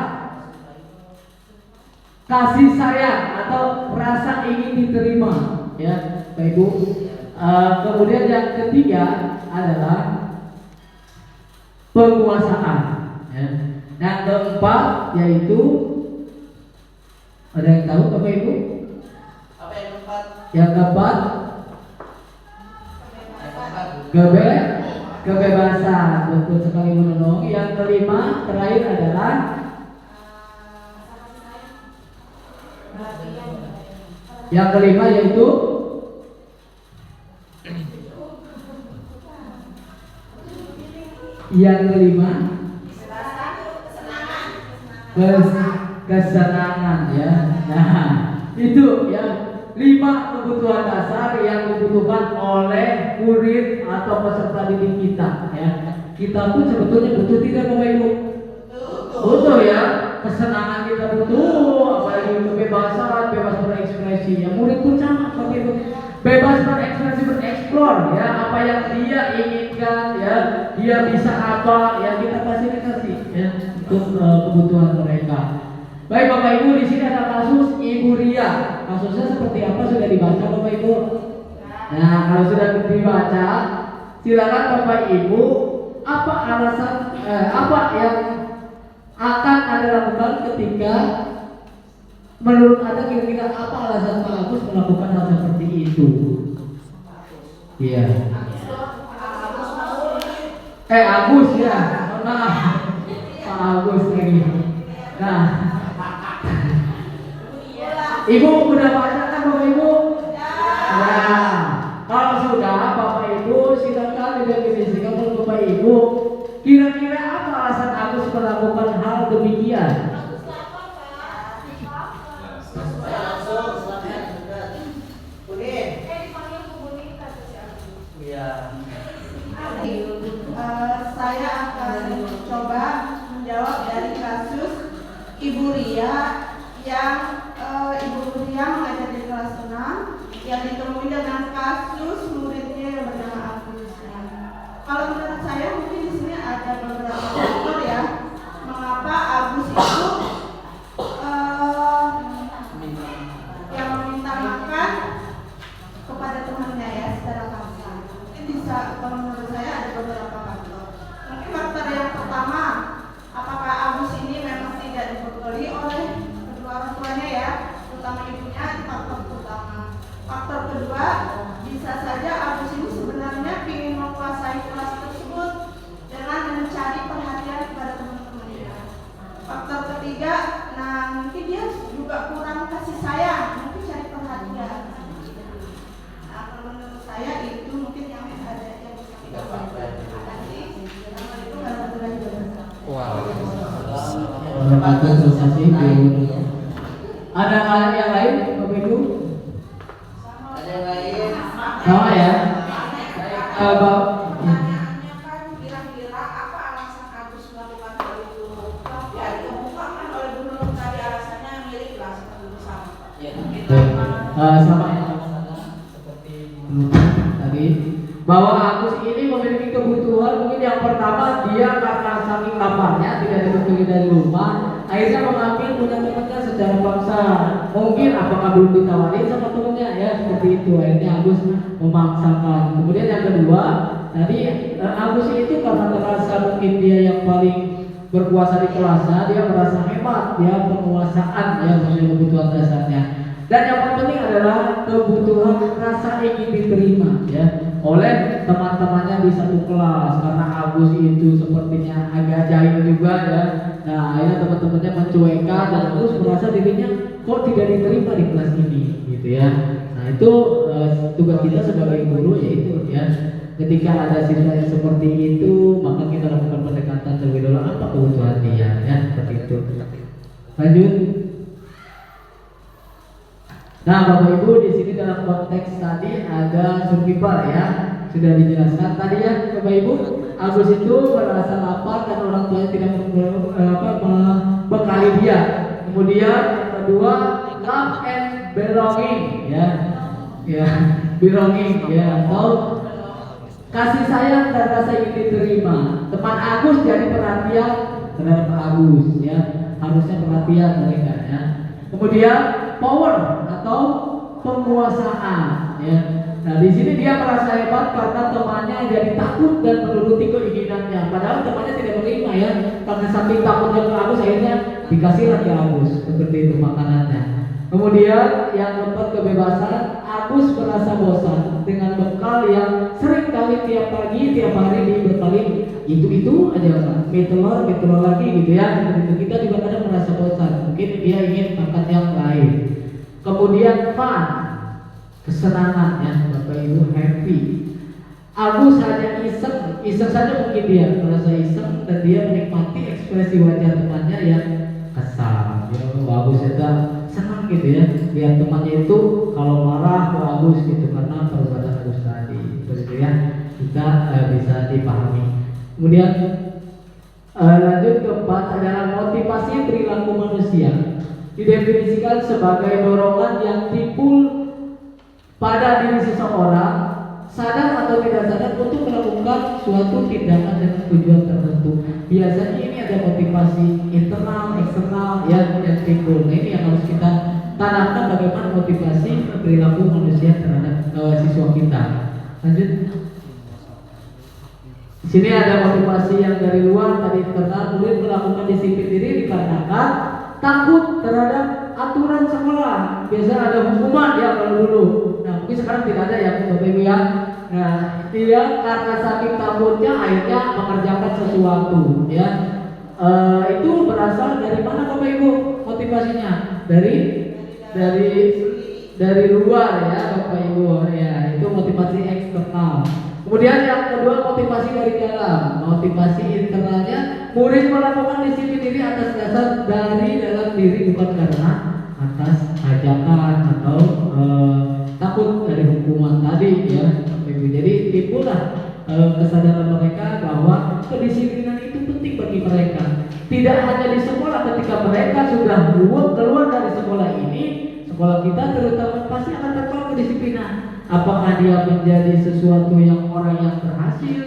kasih sayang atau rasa ingin diterima ya Bapak Ibu. Kemudian yang ketiga adalah penguasaan ya. Yang keempat yaitu, ada yang tahu Bapak Ibu? Apa yang keempat? Yang keempat kebebasan, betul sekali Bu Nunung. Yang kelima terakhir adalah yang kelima yaitu kesenangan ya. Nah, itu ya 5 kebutuhan dasar yang dibutuhkan oleh murid atau peserta didik kita ya. Kita pun sebetulnya butuh tidak Bapak Ibu? Butuh ya, kesenangan kita butuh, apalagi kebebasan, bebas berekspresi. Ya murid pun sama Bapak Ibu, bebas berekspresi, bereksplor ya, apa yang dia inginkan ya, dia bisa apa ya, kita fasilitasi ya untuk kebutuhan mereka. Baik Bapak Ibu, di sini ada kasus Ibu Ria. Kasusnya seperti apa sudah dibaca Bapak Ibu? Nah, kalau sudah dibaca, silakan Bapak Ibu, apa alasan apa yang akan Anda lakukan ketika menurut Anda kira-kira apa alasan Pak Agus melakukan hal seperti itu? Iya. Agus ya. Maaf. Pak Agus lagi. Nah, Ibu udah baca kan Bapak Ibu? Nah, kalau sudah Bapak Ibu silakan didefinisikan oleh Bapak Ibu. Kira-kira apa alasan Agus melakukan hal demikian? Saya akan coba menjawab dari kasus Ibu Ria yang Ibu Ria mengajar di kelas 6 yang ditemui dengan kasus muridnya yang bernama Agus. Kalau menurut saya mungkin di sini ada beberapa faktor ya mengapa Agus itu yang meminta makan kepada temannya ya secara paksa. Mungkin bisa, kalau menurut saya ada beberapa faktor. Mungkin faktor yang pertama, apakah Agus ini memang tidak dibekali oleh kedua orang tuanya ya, terutama ibunya, itu faktor pertama. Faktor kedua, bisa saja Agus ini sebenarnya ingin menguasai kelas tersebut dengan mencari perhatian kepada teman-temannya. Faktor ketiga, nah mungkin dia juga kurang kasih sayang, mungkin cari perhatian. Nah, kalau menurut saya itu mungkin yang ada yang bisa kita kasih. Assalamualaikum warahmatullahi wabarakatuh. Ada hal yang lain Bapak Ibu? Ada yang lain? Sama ya? Pertanyaannya kan kira-kira apa alasan Agus melakukan hal itu? Ya dikemukakan oleh Bu Nurul tadi alasannya mirip lah seperti sama. Sama ya? Seperti tadi bahwa Agus ini memiliki kebutuhan mungkin yang pertama dia karena saking laparnya tidak dibekali dari rumah akhirnya mengambil punya temannya secara paksa. Mungkin apakah belum ditawarin sama temannya ya seperti itu, akhirnya Agus memaksakan. Kemudian yang kedua tadi Agus itu karena merasa mungkin dia yang paling berkuasa di kelasnya, dia merasa hebat, dia penguasaan ya maksudnya kebutuhan dasarnya. Dan yang penting adalah kebutuhan rasa ingin diterima ya oleh teman-temannya di satu kelas, karena Agus itu sepertinya agak jahil juga ya. Nah akhirnya teman-temannya mencuekkan dan Agus merasa dirinya kok tidak diterima di kelas ini gitu ya. Nah itu tugas kita sebagai guru yaitu ya ketika ada siswa yang seperti itu maka kita lakukan pendekatan terlebih dahulu apa kebutuhan dia ya seperti itu. Lanjut. Nah, Bapak Ibu di sini dalam konteks tadi ada survival ya, sudah dijelaskan tadi ya Bapak Ibu. Agus itu merasa lapar dan orang tuanya tidak membekali dia. Kemudian yang kedua love and belonging ya, belonging ya atau kasih sayang dan rasa ingin diterima. Teman Agus jadi perhatian terhadap Agus ya, harusnya perhatian mereka ya. Kemudian power atau penguasaan ya. Nah di sini dia merasa hebat karena temannya jadi takut dan menuruti keinginannya. Padahal temannya tidak menerima ya. Karena saking takutnya ke Agus akhirnya dikasih lagi Agus seperti itu makanannya. Kemudian yang keempat kebebasan. Agus merasa bosan dengan bekal yang sering kali tiap pagi tiap hari dibekali itu aja telur lagi gitu ya. Kita juga kadang merasa bosan. Mungkin dia ingin makan yang lain. Kemudian fun, kesenangan ya Bapak Ibu, happy. Agus hanya iseng saja mungkin dia merasa iseng dan dia menikmati ekspresi wajah temannya yang kesal. Ya bagus ya, senang gitu ya. Lihat temannya itu kalau marah bagus gitu karena perbuatan bagus tadi. Begitu ya. Kita bisa dipahami. Kemudian lanjut keempat adalah motivasi perilaku manusia. Didefinisikan sebagai dorongan yang timbul pada diri seseorang, sadar atau tidak sadar, untuk melakukan suatu tindakan dengan tujuan tertentu. Biasanya ini ada motivasi internal, eksternal yang timbul. Nah ini yang harus kita tanamkan, bagaimana motivasi perilaku manusia terhadap siswa kita. Lanjut. Di sini ada motivasi yang dari luar, tadi internal. Murid melakukan disiplin diri dikarenakan takut terhadap aturan sekolah. Biasanya ada hukuman ya kalau dulu. Nah mungkin sekarang tidak ada ya Bapak Ibu ya. Nah dia karena saking takutnya akhirnya mengerjakan sesuatu ya. Itu berasal dari mana Bapak Ibu motivasinya? Dari luar ya Bapak Ibu ya, itu motivasi eksternal. Kemudian yang kedua motivasi dari dalam. Motivasi internalnya, murid melakukan disiplin diri atas dasar dari dalam diri, bukan karena atas ajakan atau takut dari hukuman tadi ya. Jadi timbullah kesadaran mereka bahwa kedisiplinan itu penting bagi mereka. Tidak hanya di sekolah, ketika mereka sudah keluar dari sekolah ini, sekolah kita terutama pasti akan terpaut kedisiplinan. Apakah dia menjadi sesuatu yang orang yang berhasil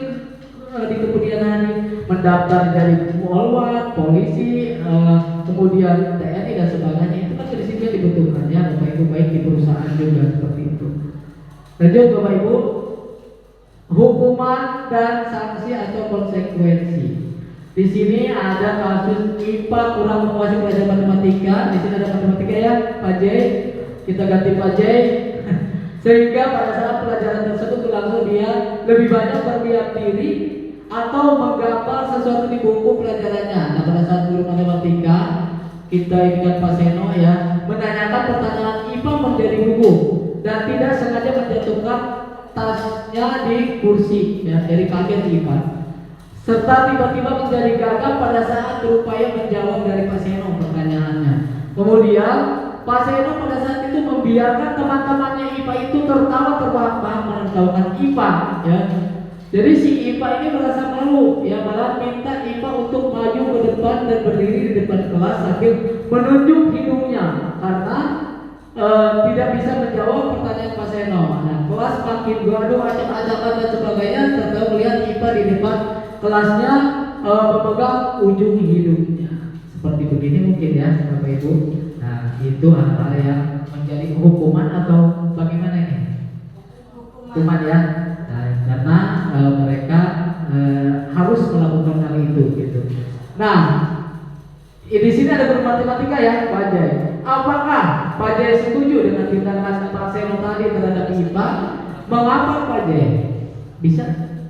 di kemudian hari, mendaftar jadi polwan, polisi, kemudian TNI dan sebagainya, itu kan kedisiplinan dibutuhkan ya Bapak Ibu, baik di perusahaan juga seperti itu. Lanjut Bapak Ibu, hukuman dan sanksi atau konsekuensi. Di sini ada kasus IPA kurang menguasai pelajaran matematika. Di sini ada matematika ya, Pak J. Kita ganti Pak J. Sehingga pada saat pelajaran tersebut langsung dia lebih banyak berdiam diri atau menggambar sesuatu di buku pelajarannya. Nah pada saat guru matematika kita ingat Pak Seno ya menanyakan pertanyaan IPA menjadi buku dan tidak sengaja menjatuhkan tasnya di kursi ya, dari kaget IPA. Serta tiba-tiba menjadi gagap pada saat berupaya menjawab dari Pak Seno pertanyaannya. Kemudian Pak Seno pada saat itu membiarkan teman-temannya IPA itu tertawa terbahak-bahak menertawakan IPA ya. Jadi si IPA ini merasa malu ya, malah minta IPA untuk maju ke depan dan berdiri di depan kelas sambil menunjuk hidungnya karena tidak bisa menjawab pertanyaan Pak Seno. Nah kelas makin gaduh, acak-acakan dan sebagainya, serta melihat IPA di depan kelasnya memegang ujung hidungnya. Seperti begini mungkin ya Bapak Ibu. Nah itu hal-hal yang menjadi hukuman atau bagaimana ini? Hukuman ya. Nah, karena mereka harus melakukan hal itu gitu. Nah di sini ada guru matematika ya Pak Jai. Apakah Pak Jai setuju dengan tindakan Pak Seno tadi terhadap IPA? Mengapa Pak Jai? Bisa?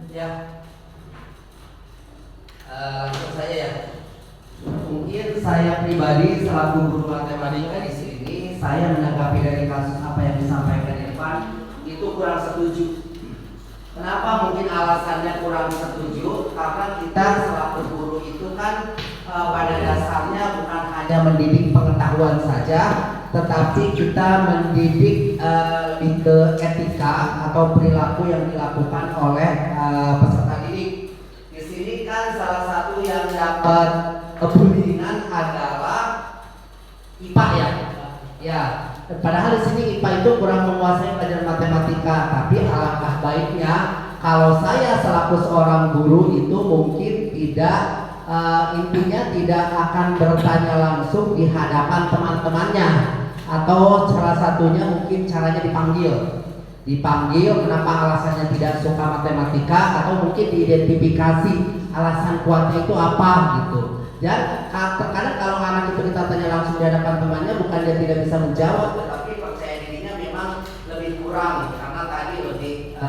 Ya. Langsung saja ya. Mungkin saya pribadi selaku guru matematika di sini, saya menanggapi dari kasus apa yang disampaikan di depan itu kurang setuju. Kenapa mungkin alasannya kurang setuju? Karena kita selaku guru itu kan pada dasarnya bukan hanya mendidik pengetahuan saja, tetapi kita mendidik lebih ke etika atau perilaku yang dilakukan oleh peserta didik. Di sini kan salah satu yang dapat bimbingan adalah IPA ya. Ya, padahal di sini IPA itu kurang menguasai pelajaran matematika, tapi alangkah baiknya kalau saya selaku seorang guru itu mungkin tidak intinya tidak akan bertanya langsung di hadapan teman-temannya, atau salah satunya mungkin caranya dipanggil kenapa alasannya tidak suka matematika, atau mungkin diidentifikasi alasan kuatnya itu apa gitu. Dan terkadang kalau anak itu kita tanya langsung di hadapan temannya, bukan dia tidak bisa menjawab, tetapi percaya dirinya memang lebih kurang karena tadi lebih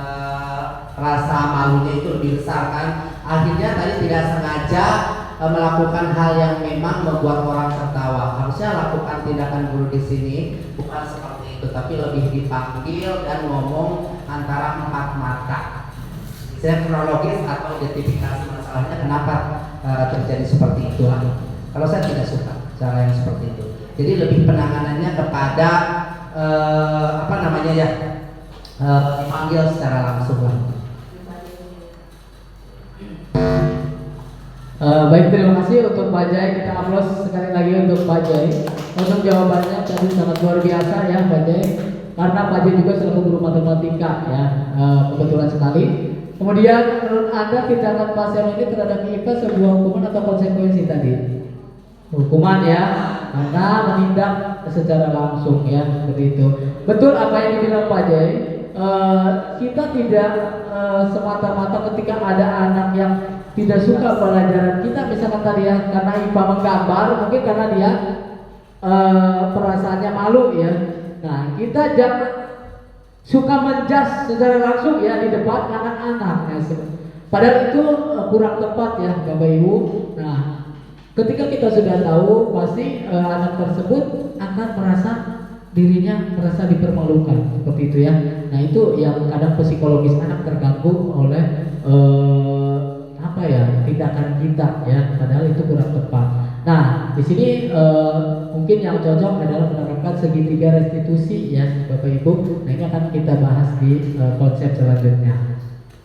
rasa malunya itu lebih besar kan. Akhirnya tadi tidak sengaja melakukan hal yang memang membuat orang tertawa. Harusnya lakukan tindakan guru di sini bukan seperti itu, tapi lebih dipanggil dan ngomong antara empat mata. Saya kronologis atau identifikasi masalahnya kenapa terjadi seperti itulah. Kalau saya tidak suka cara yang seperti itu. Jadi lebih penanganannya kepada dipanggil secara langsung lah. Baik, terima kasih untuk Pak Jai. Kita aplaus sekali lagi untuk Pak Jai. Untuk jawabannya tadi sangat luar biasa ya Pak Jai. Karena Pak Jai juga selaku guru matematika ya, kebetulan sekali. Kemudian menurut Anda tindakan Pak Sel ini terhadap IPA sebuah hukuman atau konsekuensi tadi? Hukuman ya, karena menindak secara langsung ya, seperti itu. Betul apa yang dibilang Pak Jai. Kita tidak semata-mata ketika ada anak yang tidak suka pelajaran kita, misalkan tadi ya, karena IPA menggambar, mungkin karena dia perasaannya malu ya. Nah, kita jangan suka menjas secara langsung ya di depan anak-anak ya. Padahal itu kurang tepat ya Bapak Ibu. Nah, ketika kita sudah tahu, pasti anak tersebut akan merasa dipermalukan seperti itu ya. Nah, itu yang kadang psikologis anak terganggu oleh tindakan kita ya, padahal itu kurang tepat. Nah, di sini mungkin yang cocok adalah menerapkan segitiga restitusi ya Bapak Ibu. Nah, ini akan kita bahas di konsep selanjutnya.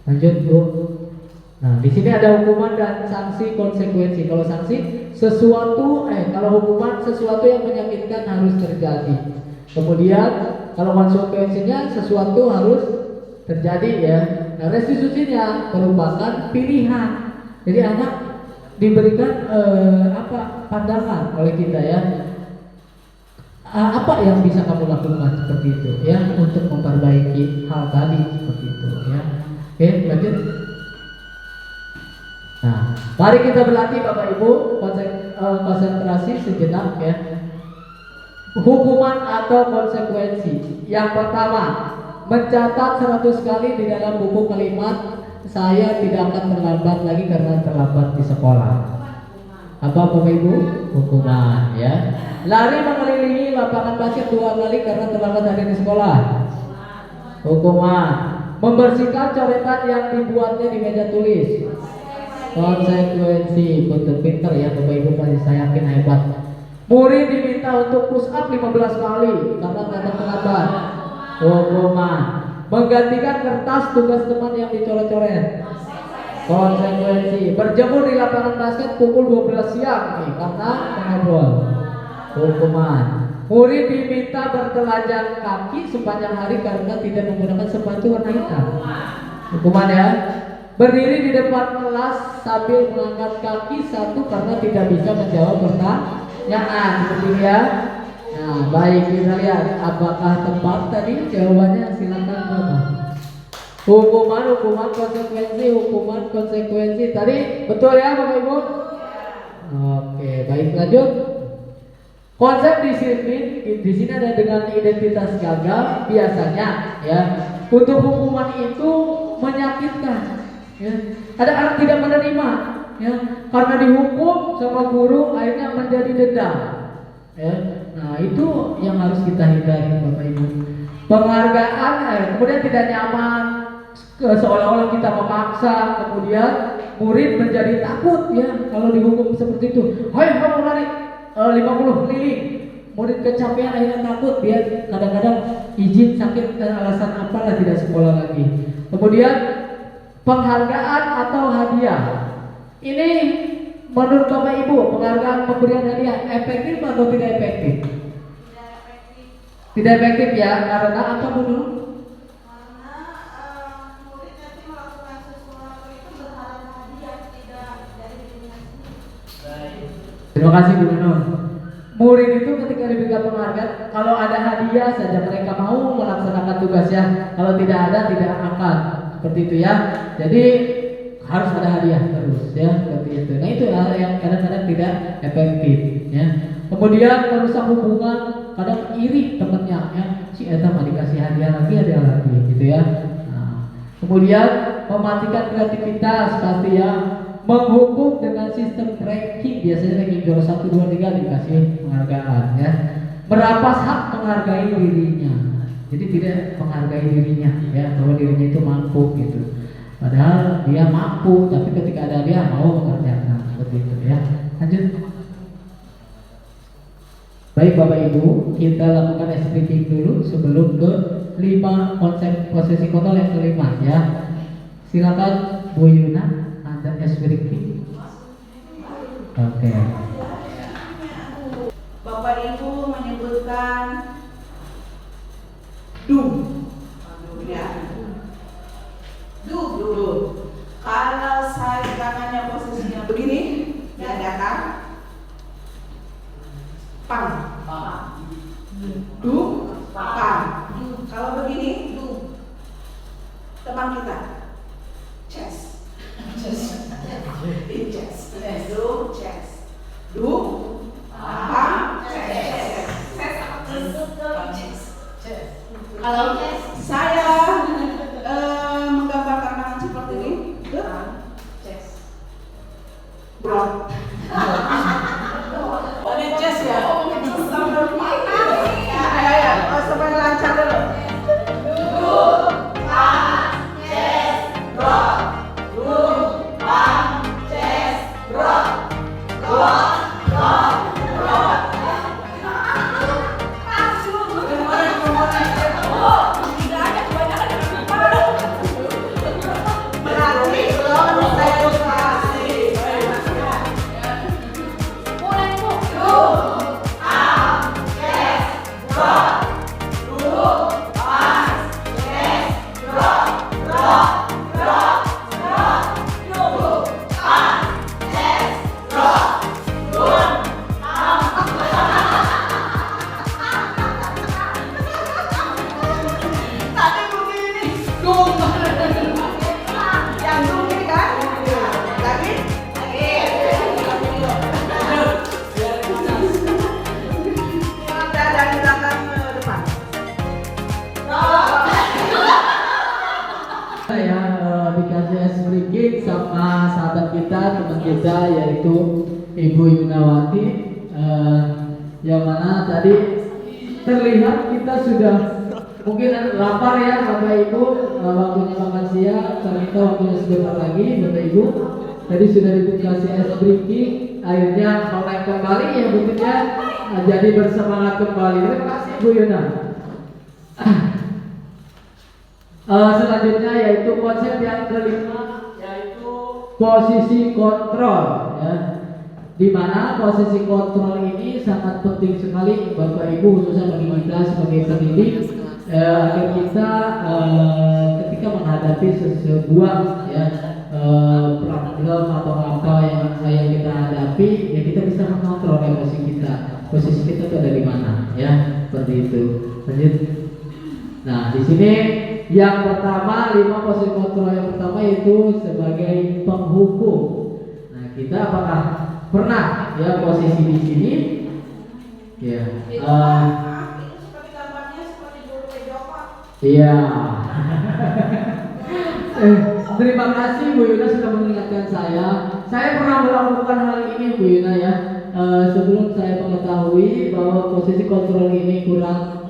Lanjut Bu. Nah, di sini ada hukuman dan sanksi konsekuensi. Kalau sanksi kalau hukuman sesuatu yang menyakitkan harus terjadi. Kemudian kalau konsekuensinya sesuatu harus terjadi ya. Nah, restitusinya merupakan pilihan. Jadi anak diberikan pandangan oleh kita ya. Apa yang bisa kamu lakukan seperti itu ya untuk memperbaiki hal tadi seperti itu ya. Oke, lanjut. Nah, mari kita berlatih Bapak Ibu, konsentrasi sejenak ya. Hukuman atau konsekuensi. Yang pertama, mencatat 100 kali di dalam buku kalimat saya tidak akan terlambat lagi karena terlambat di sekolah. Apa Bapak Ibu? Hukuman ya. Lari mengelilingi lapangan basket 2 kali karena terlambat hari di sekolah. Hukuman. Membersihkan coretan yang dibuatnya di meja tulis. Konsekuensi. Pinter ya Bapak Ibu, pasti saya yakin hebat. Murid diminta untuk push up 15 kali karena terlambat. Hukuman. Menggantikan kertas tugas teman yang dicoret-coret. Konsekuensi. Berjemur di lapangan basket pukul 12 siang nih karena mengobrol. Hukuman. Murid diminta bertelanjang kaki sepanjang hari karena tidak menggunakan sepatu warna hitam. Hukuman ya. Berdiri di depan kelas sambil mengangkat kaki satu karena tidak bisa menjawab pertanyaan. Seperti ya. Nah, baik, kita lihat apakah tepat tadi jawabannya. Silakan Bapak. Hukuman konsekuensi tadi betul ya Bapak Ibu? Oke, baik, lanjut. Konsep disiplin di sini ada dengan identitas gagal biasanya ya. Untuk hukuman itu menyakitkan ya. Ada anak tidak menerima ya, karena dihukum sama guru akhirnya menjadi dendam ya. Nah, itu yang harus kita hindari Bapak Ibu. Penghargaan kemudian tidak nyaman, seolah-olah kita memaksa, kemudian murid menjadi takut ya kalau dihukum seperti itu. Hei, kamu lari 50 keliling. Murid kecapean akhirnya takut, dia kadang-kadang izin sakit dan alasan apalah tidak sekolah lagi. Kemudian penghargaan atau hadiah. Ini menurut Bapak Ibu, penghargaan pemberian hadiah efektif atau tidak efektif? Tidak efektif ya, karena apa dulu? Karena murid nanti melakukan sesuatu itu berharap hadiah, tidak dari dirinya sendiri. Terima kasih Bu Nur. Murid itu ketika diberikan penghargaan, kalau ada hadiah saja mereka mau melaksanakan tugasnya, kalau tidak ada tidak akan, seperti itu ya. Jadi harus ada hadiah terus ya, seperti itu. Nah, itu hal yang kadang-kadang tidak efektif ya. Kemudian merusak hubungan, kadang iri temennya ya, si Eta mah dikasih hadiah lagi gitu ya. Nah, kemudian mematikan kreativitas pasti ya. Menghukum dengan sistem ranking, biasanya ranking juara 1, 2, 3 dikasih penghargaan ya. Merampas hak menghargai dirinya, jadi tidak menghargai dirinya ya, bahwa dirinya itu mampu gitu. Padahal dia mampu, tapi ketika ada dia mau mengerjakan seperti itu ya. Lanjut. Baik Bapak Ibu, kita lakukan ice breaking dulu sebelum ke 5 konsep posisi kontrol yang kelima ya. Silakan Bu Yuna, ada ice breaking. Oke. Bapak Ibu menyebutkan du, ya, du. Kalau saya tangannya posisinya begini, diadakan pam, du, pam. Kalau begini, du. Teman kita, chest, chest, du, chest, du, pam, chest. Kalau saya menggambarkan tangan seperti ini, chest, broad. Oh, ini chest ya? Ya, supaya lancar dulu. Sama sahabat kita, teman kita yaitu Ibu Yunawati, yang mana tadi terlihat kita sudah mungkin lapar ya Bapak Ibu, waktunya makan siang, kita waktunya sebentar lagi Bapak Ibu. Tadi sudah dikasih es breaking, akhirnya mulai kembali ya bentuknya, jadi bersemangat kembali. Terima kasih Bu Yuna. Selanjutnya yaitu konsep yang kelima, yaitu posisi kontrol ya. Di mana posisi kontrol ini sangat penting sekali Bapak Ibu, khususnya bagi kita sebagai pendidik, agar kita ketika menghadapi sebuah ya problem atau apa yang kita hadapi, ya kita bisa mengontrol emosi kita. Posisi kita itu ada di mana ya, seperti itu. Lanjut. Nah, di sini yang pertama, 5 posisi kontrol yang pertama itu sebagai penghukum. Nah, kita apakah pernah ya posisi di sini? Ya. Seperti gambarnya seperti guru Joko. Iya. Terima kasih Bu Yuna sudah mengingatkan saya. Saya pernah melakukan hal ini Bu Yuna ya. Sebelum saya mengetahui bahwa posisi kontrol ini kurang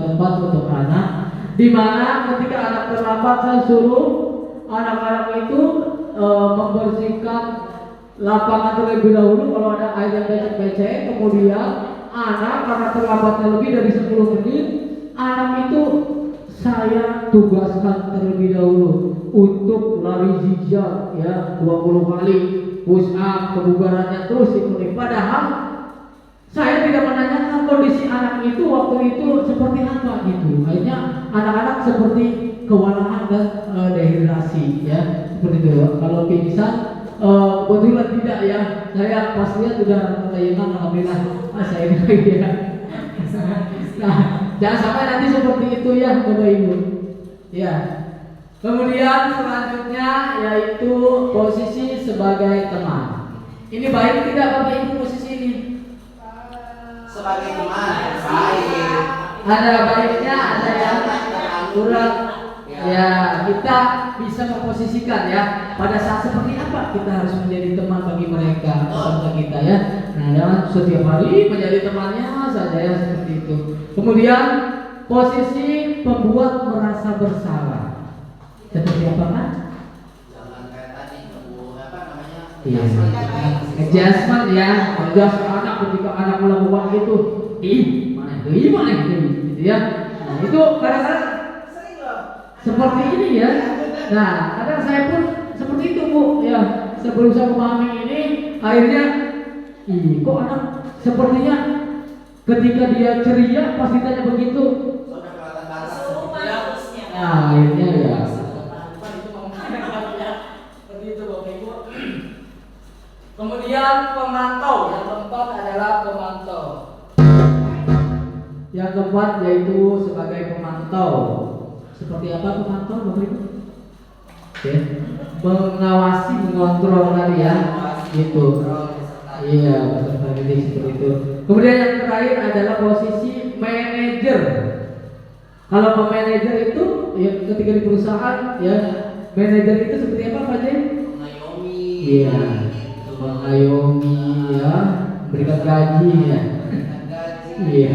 tepat untuk anak. Di mana ketika anak terlambat, saya suruh anak-anak itu membersihkan lapangan terlebih dahulu kalau ada air yang becek-becek. Kemudian anak karena terlambatnya lebih dari 10 menit, anak itu saya tugaskan terlebih dahulu untuk lari zigzag ya 20 kali, push up, kebugarannya terus ikuti. Padahal saya tidak menanyakan kondisi anak itu waktu itu seperti apa gitu. Akhirnya anak-anak seperti kewalahan dan dehidrasi ya, seperti itu. Kalau pingsan kebetulan tidak ya. Saya pas lihat sudah ketayangan, alhamdulillah saya ini lagi ya. Nah, jangan sampai nanti seperti itu ya Bapak Ibu. Ya. Kemudian selanjutnya yaitu posisi sebagai teman. Ini baik tidak Bapak Ibu posisi ini? Sebagai teman baik. Ada baiknya, ada yang kurang. Ya, kita bisa memposisikan ya pada saat seperti apa kita harus menjadi teman bagi mereka, peserta kita ya. Nah, jangan setiap hari menjadi temannya saja ya, seperti itu. Kemudian posisi pembuat merasa bersalah. Seperti apa kan? Jangan kayak tadi apa namanya? Iya. Adjustment ya, adjust anak ketika anak melakukan itu mana gitu ya. Nah, itu kadang-kadang Sering loh. seperti ini ya. Nah, kadang saya pun seperti itu Bu ya. Saya berusaha memahami ini, akhirnya kok anak sepertinya ketika dia ceria pas ditanya begitu, Sudah kelihatan banget. Kesurupan harusnya. nah akhirnya ya. Bukan itu ngomongnya ya. Seperti itu Bapak Ibu. Kemudian pemantau, yang keempat adalah pemantau. Yang keempat yaitu sebagai pemantau. Seperti apa pemantau Bapak Ibu? Oke. Mengawasi, mengontrol tadi ya. Gitu. Iya, peserta didik seperti itu. Kemudian yang terakhir adalah posisi manajer. Kalau pemanajer itu ya ketika di perusahaan ya, manajer itu seperti apa Pak Jen? Mengayomi. Iya, mengayomi ya, berikan gaji ya. Gaji. Iya,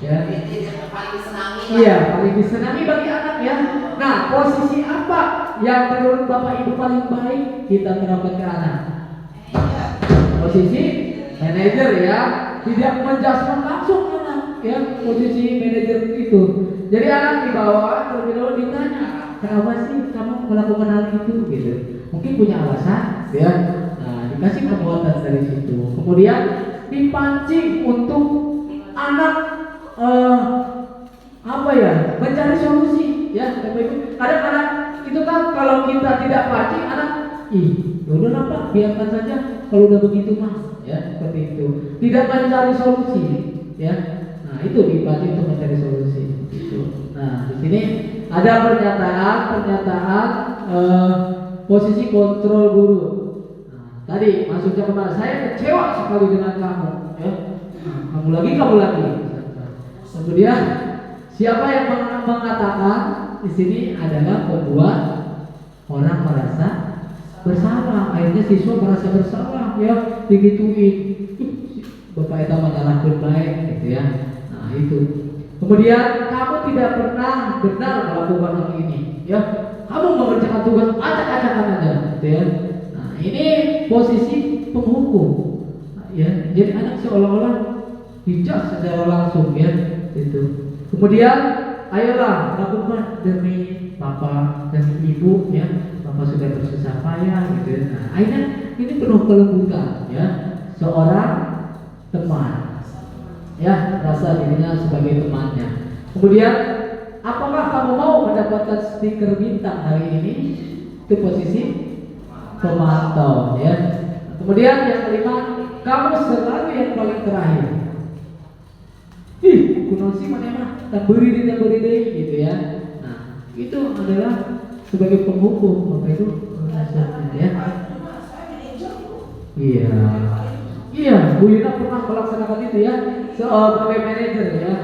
ya. Ini yang paling disenangi. Iya, paling disenangi bagi anak ya. Nah, posisi apa yang menurut Bapak Ibu paling baik kita terapkan ke anak? Posisi manajer ya, tidak menjudgment langsung anak ya, posisi manajer itu. Jadi anak dibawa terlebih dahulu ditanya, kenapa sih kamu melakukan hal itu gitu. Mungkin punya alasan ya. Nah, dikasih perbuatan dari situ. Kemudian dipancing untuk anak apa ya, mencari solusi ya. Kadang-kadang itu kan kalau kita tidak pancing anak, udah lah Pak, biarkan saja kalau udah begitu mah ya, seperti itu. Tidak mencari solusi ya. Nah, itu dipancing untuk mencari solusi itu. Nah, di sini ada pernyataan posisi kontrol guru. Nah, tadi masuknya kemana? Saya kecewa sekali dengan kamu ya. Nah, kamu lagi. Kemudian siapa yang mengatakan di sini adalah membuat orang merasa bersalah. Akhirnya siswa merasa bersalah ya, digituin. Bapak itu menyalahkan baik gitu ya. Nah, itu. Kemudian kamu tidak pernah benar melakukan hal ini ya. Kamu mengerjakan tugas acak-acakan aja gitu ya. Nah, ini posisi penghukum. Nah, ya. Jadi anak seolah-olah dijudge secara langsung ya itu. Kemudian ayolah lakukan demi Bapak dan Ibu ya. Bapak sudah bersusah payah gitu. Nah, akhirnya ini penuh kelembutan ya. Seorang teman ya, rasa dirinya sebagai temannya. Kemudian apakah kamu mau mendapatkan stiker bintang hari ini? Itu posisi pemantau ya. Kemudian yang kelima, kamu selalu yang paling terakhir. Kunosi mana tak beri deh gitu ya. Nah, itu adalah sebagai penghukum Bapak Ibu ya. Iya, Bu Yuna pernah melaksanakan itu ya sebagai manajer ya.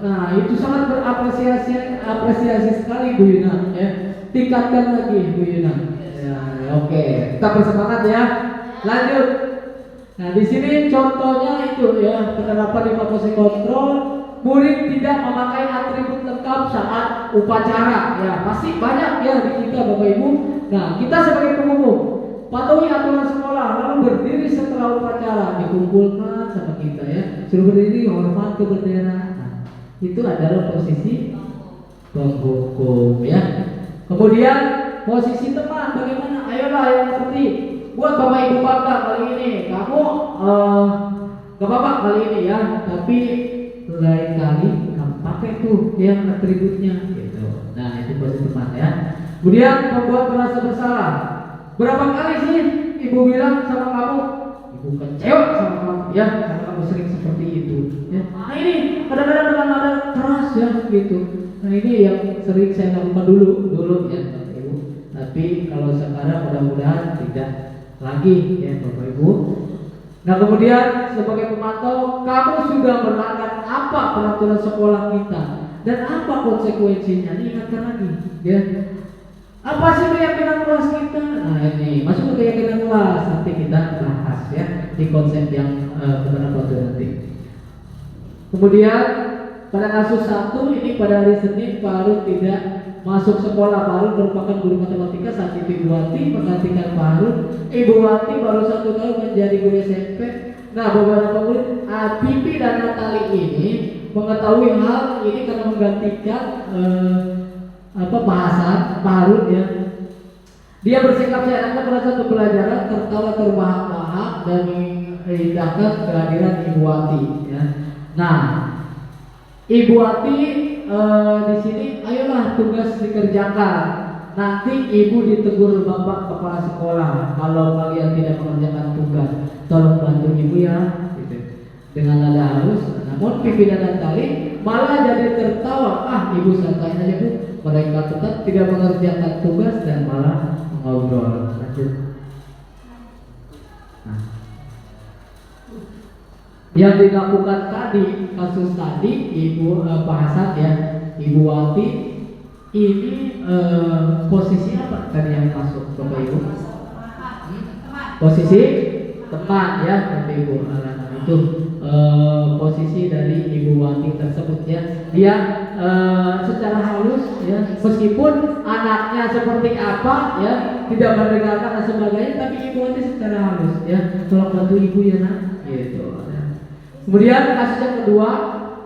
Nah, itu sangat apresiasi sekali Bu Yuna ya. Tingkatkan lagi Bu Yuna. Ya, oke, tetap bersemangat ya. Lanjut. Nah, di sini contohnya itu ya, penerapan 5 kontrol. Murid tidak memakai atribut lengkap saat upacara. Ya, pasti banyak ya di kita Bapak Ibu. Nah, kita sebagai pengumum patuhi aturan sekolah, lalu berdiri setelah upacara, dikumpulkan sama kita ya. Suruh berdiri, hormat ke bendera. Nah, itu adalah posisi penghukum ya. Kemudian posisi teman, bagaimana? Ayolah yang tertib. Buat Bapak Ibu bangga kali ini. Kamu gak apa-apa kali ini ya, tapi lain kali kamu pakai tuh yang atributnya gitu. Nah, itu posisi teman ya. Kemudian membuat merasa bersalah. Berapa kali sih ibu bilang sama kamu, ibu kecewa sama kamu ya, karena kamu sering seperti itu ya. Nah, ini kadang-kadang dengan nada keras ya gitu. Nah, ini yang sering saya lakukan dulu ya Bapak Ibu. Tapi kalau sekarang mudah-mudahan tidak lagi ya Bapak Ibu. Nah, kemudian sebagai pemantau, kamu sudah melanggar apa peraturan sekolah kita dan apa konsekuensinya? Diingatkan lagi ya. Apa sih keyakinan kelas kita? Nah, ini masuk ke keyakinan kelas, nanti kita bahas ya di konsep yang beberapa waktu nanti. Kemudian pada kasus 1 ini pada hari Senin Pak Harun tidak masuk sekolah. Pak Harun merupakan guru matematika saat itu Ibu Wati menggantikan Pak Harun. Ibu Wati baru 1 tahun menjadi guru SMP. Nah, beberapa murid Pipi dan Natali ini mengetahui hal ini karena menggantikan bahasan Pak Harun ya. Dia bersikap seenaknya pada saat pembelajaran, tertawa terbahak-bahak dan mengindahkan kehadiran Ibu Wati ya. Nah, Ibu Wati di sini, ayolah tugas dikerjakan. Nanti ibu ditegur bapak kepala sekolah kalau kalian tidak mengerjakan tugas. Tolong bantu ibu ya. Gitu. Dengan nada halus. Namun Pipi dan Natali malah jadi tertawa. Ibu santai aja bu. Mereka tetap tidak mengerjakan tugas dan malah ngobrol. Lanjut. Nah. Yang dilakukan tadi, kasus tadi Ibu Pak Hasan ya, Ibu Wati ini posisi apa tadi yang masuk Bapak Ibu? Posisi teman ya Bapak Ibu. Nah, itu posisi dari Ibu Wati tersebut ya. Dia secara halus ya, meskipun anaknya seperti apa ya, tidak mendengarkan dan sebagainya, tapi Ibu Wati secara halus ya, tolong bantu ibu ya nak, gitu. Kemudian kasus yang kedua,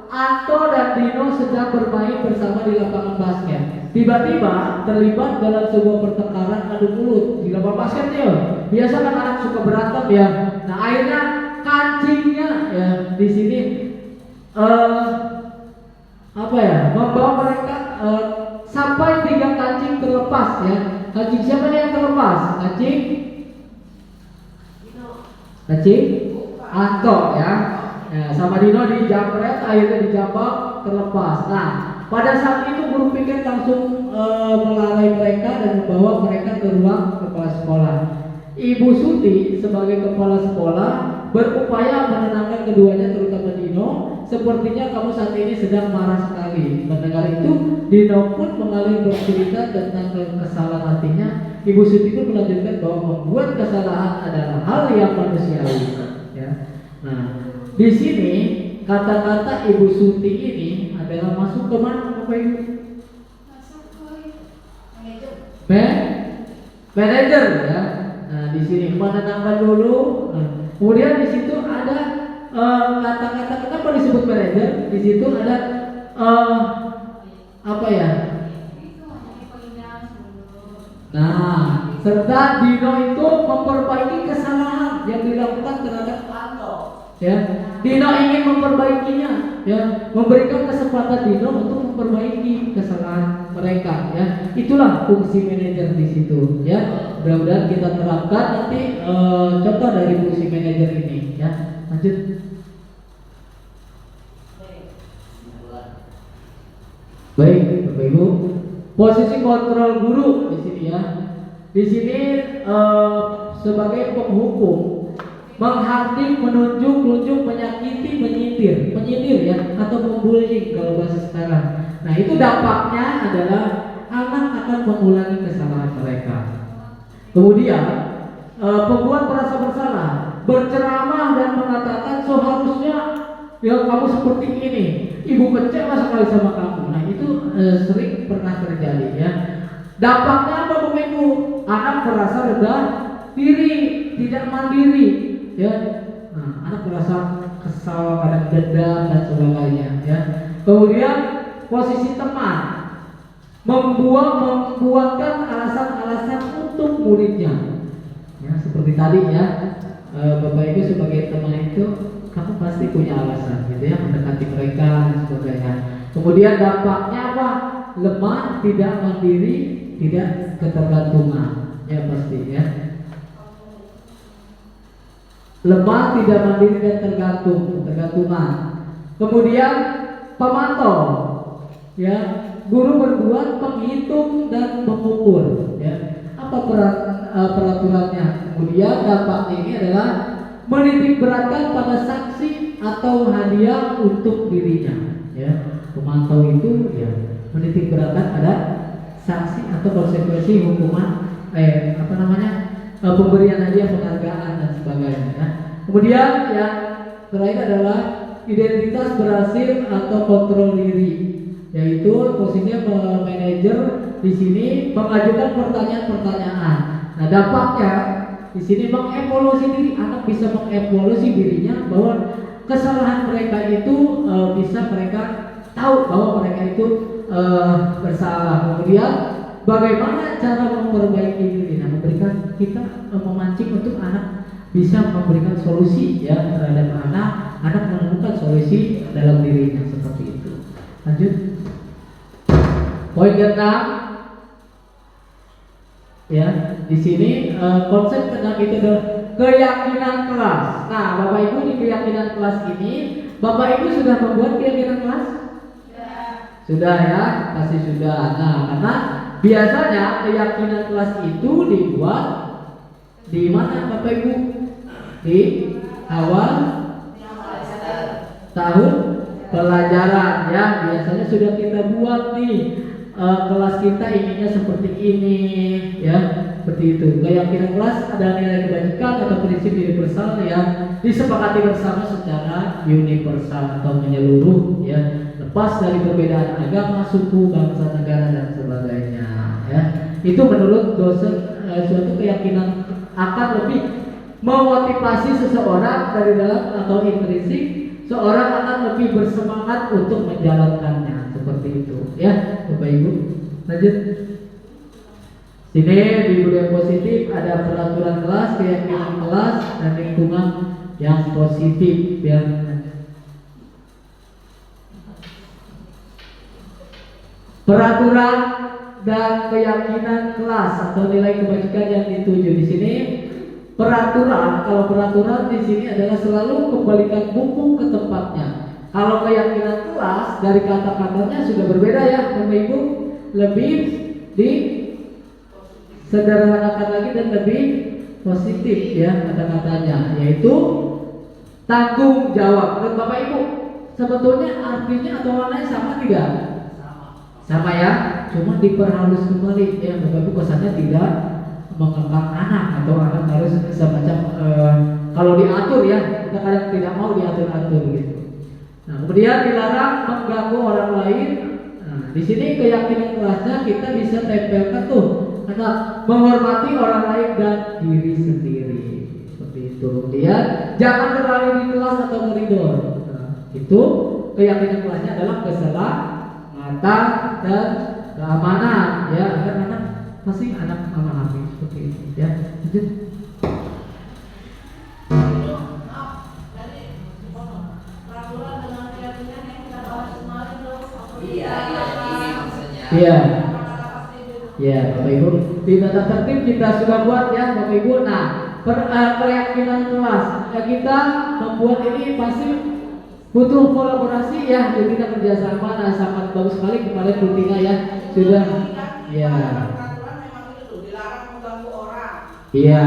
Anto dan Dino sedang bermain bersama di lapangan basket. Tiba-tiba terlibat dalam sebuah pertengkaran adu mulut di lapangan basket ya. Biasa kan anak suka berantem ya. Nah akhirnya kancingnya ya di sini membawa mereka sampai 3 kancing terlepas ya. Kancing siapa nih yang terlepas? Kancing Anto ya. Ya, sama Dino dijamret, akhirnya dijambak, terlepas. Nah, pada saat itu guru piket langsung melalai mereka dan membawa mereka ke ruang kepala sekolah. Ibu Suti sebagai kepala sekolah berupaya menenangkan keduanya, terutama Dino. Sepertinya kamu saat ini sedang marah sekali. Mendengar itu, Dino pun mengalir bercerita tentang kesalahan hatinya. Ibu Suti pun melanjutkan bahwa membuat kesalahan adalah hal yang manusiawi. Ya. Nah, di sini kata-kata Ibu Suti ini adalah masuk ke mana Bapak Ibu? Masuk ke manajer ya. Nah, di sini menenangkan dulu. Nah, kemudian di situ ada kata-kata kenapa disebut manajer? Di situ ada apa ya? Nah, serta Dino itu memperbaiki kesalahan yang dilakukan terhadap Anto. Ya, Dino ingin memperbaikinya, ya, memberikan kesempatan Dino untuk memperbaiki kesalahan mereka, ya. Itulah fungsi manajer di situ, ya. Mudah-mudahan kita terapkan nanti contoh dari fungsi manajer ini, ya. Lanjut. Baik, Bapak Ibu. Posisi kontrol guru di sini, ya. Di sini sebagai penghukum, menghardik, menunjuk, menyakiti, menyindir ya, atau membullying kalau bahasa sekarang. Nah itu dampaknya adalah anak akan mengulangi kesalahan mereka. Kemudian pembuat merasa bersalah, berceramah dan mengatakan seharusnya ya kamu seperti ini, ibu kecewa sekali sama kamu. Nah itu sering pernah terjadi ya. Dampaknya apa Bapak Ibu? Anak merasa rendah diri, tidak mandiri. Ya, nah, anak merasa kesal, kadang dendam dan sebagainya. Ya. Kemudian posisi teman, membuatkan alasan-alasan untuk muridnya. Ya, seperti tadi ya, Bapak Ibu sebagai teman itu, kamu pasti punya alasan, gitu ya, mendekati mereka dan sebagainya. Kemudian dampaknya apa? Lemah, tidak mandiri, tidak ketergantungan. Ya pasti ya. Lemah, tidak mandiri dan tergantungan. Kemudian pemantau, ya, guru berbuat penghitung dan mengukur, ya. Apa peraturannya? Kemudian dampak ini adalah menitik beratkan pada saksi atau hadiah untuk dirinya, ya. Pemantau itu ya menitik beratkan pada saksi atau konsekuensi hukuman pemberian hadiah, penghargaan dan sebagainya. Ya. Kemudian yang terakhir adalah identitas berhasil atau kontrol diri, yaitu posisinya manajer di sini mengajukan pertanyaan-pertanyaan. Nah dampaknya di sini mengevaluasi diri, anak bisa mengevaluasi dirinya bahwa kesalahan mereka itu bisa mereka tahu bahwa mereka itu bersalah. Kemudian bagaimana cara memperbaiki diri? Nah, memberikan kita memancing untuk anak bisa memberikan solusi ya terhadap anak menemukan solusi dalam dirinya seperti itu. Lanjut. Poin ke-6 ya, di sini konsep ke-6 itu adalah keyakinan kelas. Nah, Bapak Ibu di keyakinan kelas ini, Bapak Ibu sudah membuat keyakinan kelas? Sudah ya, pasti sudah. Nah, karena biasanya keyakinan kelas itu dibuat di mana Bapak Ibu? Di awal tahun pelajaran ya. Biasanya sudah kita buat nih kelas kita ininya seperti ini ya, seperti itu. Keyakinan kelas adalah nilai kebajikan atau prinsip universal yang disepakati bersama secara universal atau menyeluruh ya, lepas dari perbedaan agama, suku, bangsa, negara dan sebagainya ya. Itu menurut dosen suatu keyakinan akan lebih memotivasi seseorang dari dalam atau intrinsik, seorang akan lebih bersemangat untuk menjalankannya seperti itu ya Bapak Ibu. Lanjut. Sini di budaya positif ada peraturan kelas, keyakinan kelas dan lingkungan yang positif yang peraturan dan keyakinan kelas atau nilai kebajikan yang dituju di sini. Peraturan, kalau peraturan di sini adalah selalu kembalikan buku ke tempatnya. Kalau keyakinan kelas dari kata-katanya sudah berbeda ya Bapak Ibu, lebih di sederhanakan lagi dan lebih positif ya kata-katanya, yaitu tanggung jawab. Menurut Bapak Ibu, sebetulnya artinya atau maknanya sama tidak? Sama ya, cuma diperhalus kembali ya Bapak Ibu, kesannya tidak mengekang anak atau anak harus semacam kalau diatur ya, kita kadang tidak mau diatur-atur gitu. Nah, kemudian dilarang mengganggu orang lain. Nah, di sini keyakinan kelasnya kita bisa tempelkan tuh, karena menghormati orang lain dan diri sendiri seperti itu. Kemudian jangan berlari di kelas atau koridor. Nah, itu keyakinan kelasnya adalah keselamatan dan keamanan ya, agar anak pasti anak memahami seperti itu ya. Lanjut. Iya. Ya, Bapak Ibu, di tata tertib kita sudah buat ya Bapak Ibu. Nah, keyakinan kelas ya, kita membuat ini pasti butuh kolaborasi ya, jadi kita kerjasama. Nah, sangat bagus sekali kemarin rutinnya ya sudah ya. Iya. Iya.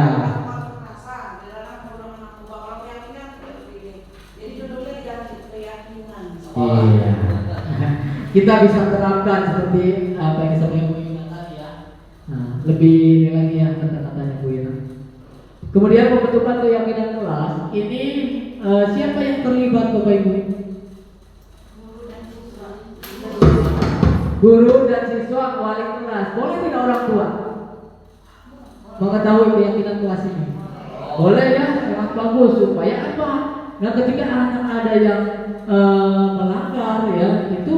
Kita bisa terapkan seperti apa yang disampaikan Bu Yuna tadi ya. Nah, lebih lagi ya kata-katanya Bu Yuna. Kemudian pembentukan keyakinan kelas ini siapa yang terlibat Bapak Ibu? Guru dan siswa, wali kelas. Boleh tidak orang tua mengetahui keyakinan kelas ini? Boleh ya, sangat bagus. Supaya apa? Nah, ketika anak ada yang melanggar ya, itu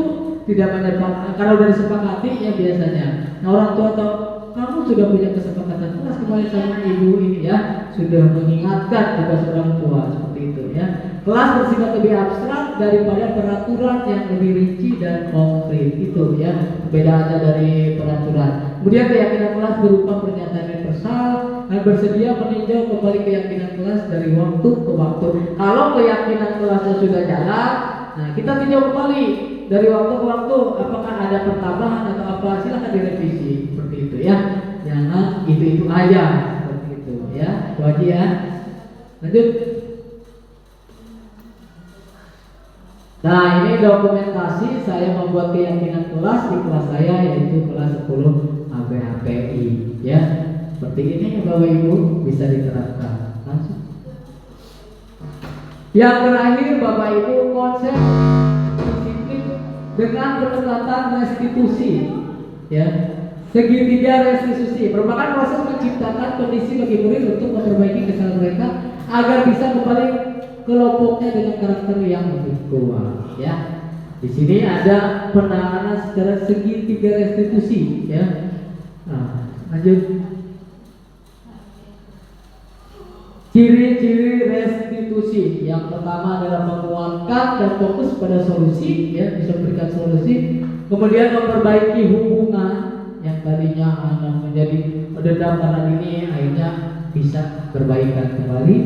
tidak menyepakati. Kalau dari sepakati ya biasanya. Nah, orang tua atau kamu sudah punya kesepakatan kelas kemarin sama ibu ini ya, sudah mengingatkan juga seorang tua seperti itu ya. Kelas bersifat lebih abstrak daripada peraturan yang lebih rinci dan konkret itu ya, perbedaannya dari peraturan. Kemudian keyakinan kelas berupa pernyataan universal dan bersedia meninjau kembali keyakinan kelas dari waktu ke waktu. Kalau keyakinan kelasnya sudah jalan, nah kita tinjau kembali dari waktu ke waktu apakah ada pertambahan atau apa, silakan direvisi seperti itu ya. Jangan itu aja seperti itu ya. Itu aja ya. Lanjut. Nah, ini dokumentasi saya membuat keyakinan kelas di kelas saya, yaitu kelas 10 ABHPI ya. Seperti ini Bapak Ibu, bisa diterapkan langsung. Yang terakhir Bapak Ibu, konsep disiplin dengan pendekatan restitusi ya. Segitiga restitusi merupakan proses menciptakan kondisi bagi murid untuk memperbaiki kesalahan mereka agar bisa kembali kelompoknya dengan karakter yang lebih kuat, ya. Di sini ada penanganan secara segitiga restitusi, ya. Nah, lanjut. Ciri-ciri restitusi yang pertama adalah menguatkan dan fokus pada solusi, ya, bisa memberikan solusi. Kemudian memperbaiki hubungan yang tadinya hanya menjadi dendam karena ini, akhirnya bisa berbaikan kembali.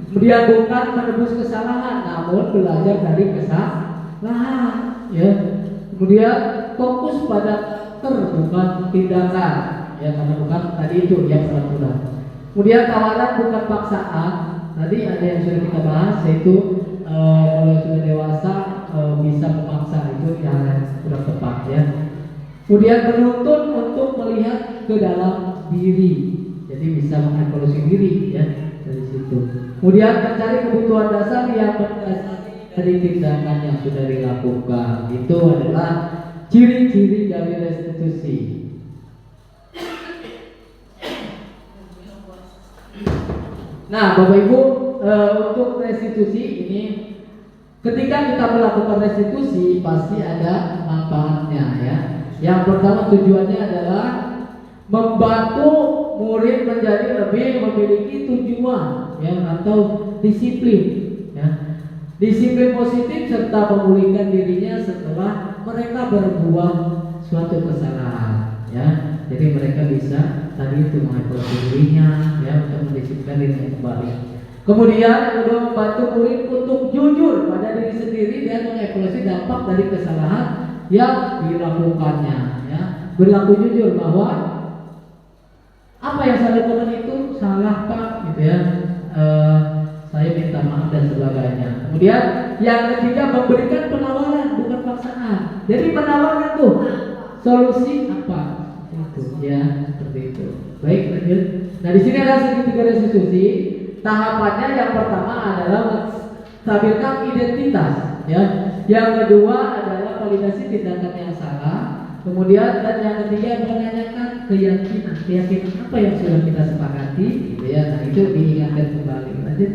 Kemudian bukan menebus kesalahan, namun belajar dari kesalahan, ya. Kemudian fokus pada karakter bukan tindakan, ya, karena bukan tadi itu yang peraturan. Kemudian tawaran bukan paksaan. Tadi ada yang sudah kita bahas, yaitu kalau sudah dewasa bisa memaksa, itu yang kurang tepat, ya. Kemudian menuntun untuk melihat ke dalam diri, jadi bisa mengevaluasi diri, ya, dari situ. Kemudian mencari kebutuhan dasar yang berdasar dari tindakan yang sudah dilakukan. Itu adalah ciri-ciri dari restitusi. Nah, Bapak Ibu, untuk restitusi ini, ketika kita melakukan restitusi pasti ada manfaatnya, ya. Yang pertama tujuannya adalah membantu murid menjadi lebih memiliki tujuan, ya, atau disiplin, ya. Disiplin positif serta memulihkan dirinya setelah mereka berbuat suatu kesalahan, ya. Jadi mereka bisa tadi itu mengevaluasi dirinya, ya, untuk mendisiplinkan dirinya kembali. Kemudian yang kedua, membantu murid untuk jujur pada diri sendiri dan mengevaluasi dampak dari kesalahan yang dilakukannya, ya. Berlaku jujur bahwa apa yang saya lakukan itu salah, Pak, gitu, ya. Saya minta maaf dan sebagainya. Kemudian yang ketiga, memberikan penawaran bukan paksaan. Jadi penawaran tuh solusi apa? Ya, seperti itu. Baik, lanjut. Nah, di sini ada segitiga restitusi. Tahapannya yang pertama adalah menstabilkan identitas, ya. Yang kedua adalah validasi tindakan yang salah. Kemudian dan yang ketiga menanyakan keyakinan apa yang sudah kita sepakati, gitu, ya. Nah, itu diingatkan kembali. Lanjut.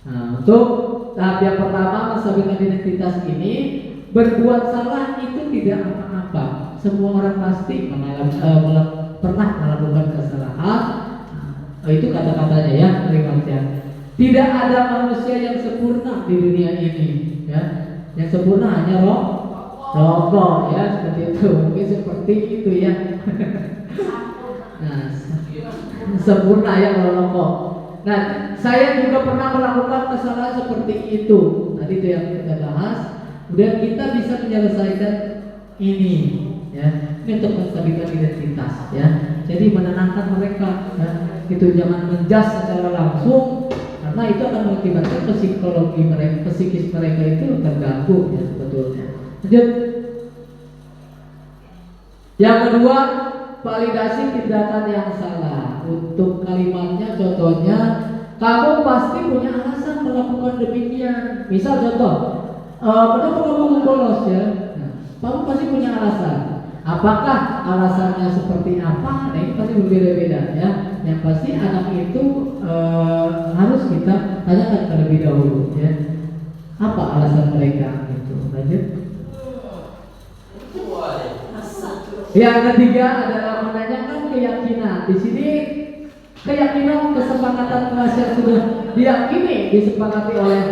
Nah, untuk tahap yang pertama menstabilkan identitas ini, berbuat salah itu tidak apa-apa. Semua orang pasti pernah melakukan kesalahan. Itu kata-katanya, ya, kalimatnya. Tidak ada manusia yang sempurna di dunia ini, ya. Yang sempurna hanya rokok, ya, seperti itu. Mungkin seperti itu, ya. Nah, sempurna ya kalau rokok. Nah, saya juga pernah melakukan kesalahan seperti itu. Tadi itu yang kita bahas. Kemudian kita bisa menyelesaikan ini, ya. Ini untuk menstabilkan identitas, ya. Jadi menenangkan mereka, ya. Itu jangan menjudge secara langsung, karena itu akan mengakibatkan psikologi mereka, psikis mereka itu terganggu, ya, sebetulnya. Lanjut. Yang kedua, validasi tindakan yang salah. Untuk kalimatnya, contohnya, kamu pasti punya alasan melakukan demikian. Misal contoh, kenapa kamu bolos, ya? Nah, kamu pasti punya alasan. Apakah alasannya seperti apa? Nah, ini pasti berbeda-beda, ya. Yang pasti anak itu harus kita tanyakan terlebih dahulu, ya. Apa alasan mereka? Gitu. Lanjut. Yang ketiga adalah menanyakan keyakinan. Di sini keyakinan, kesepakatan kelas yang sudah diyakini, disepakati oleh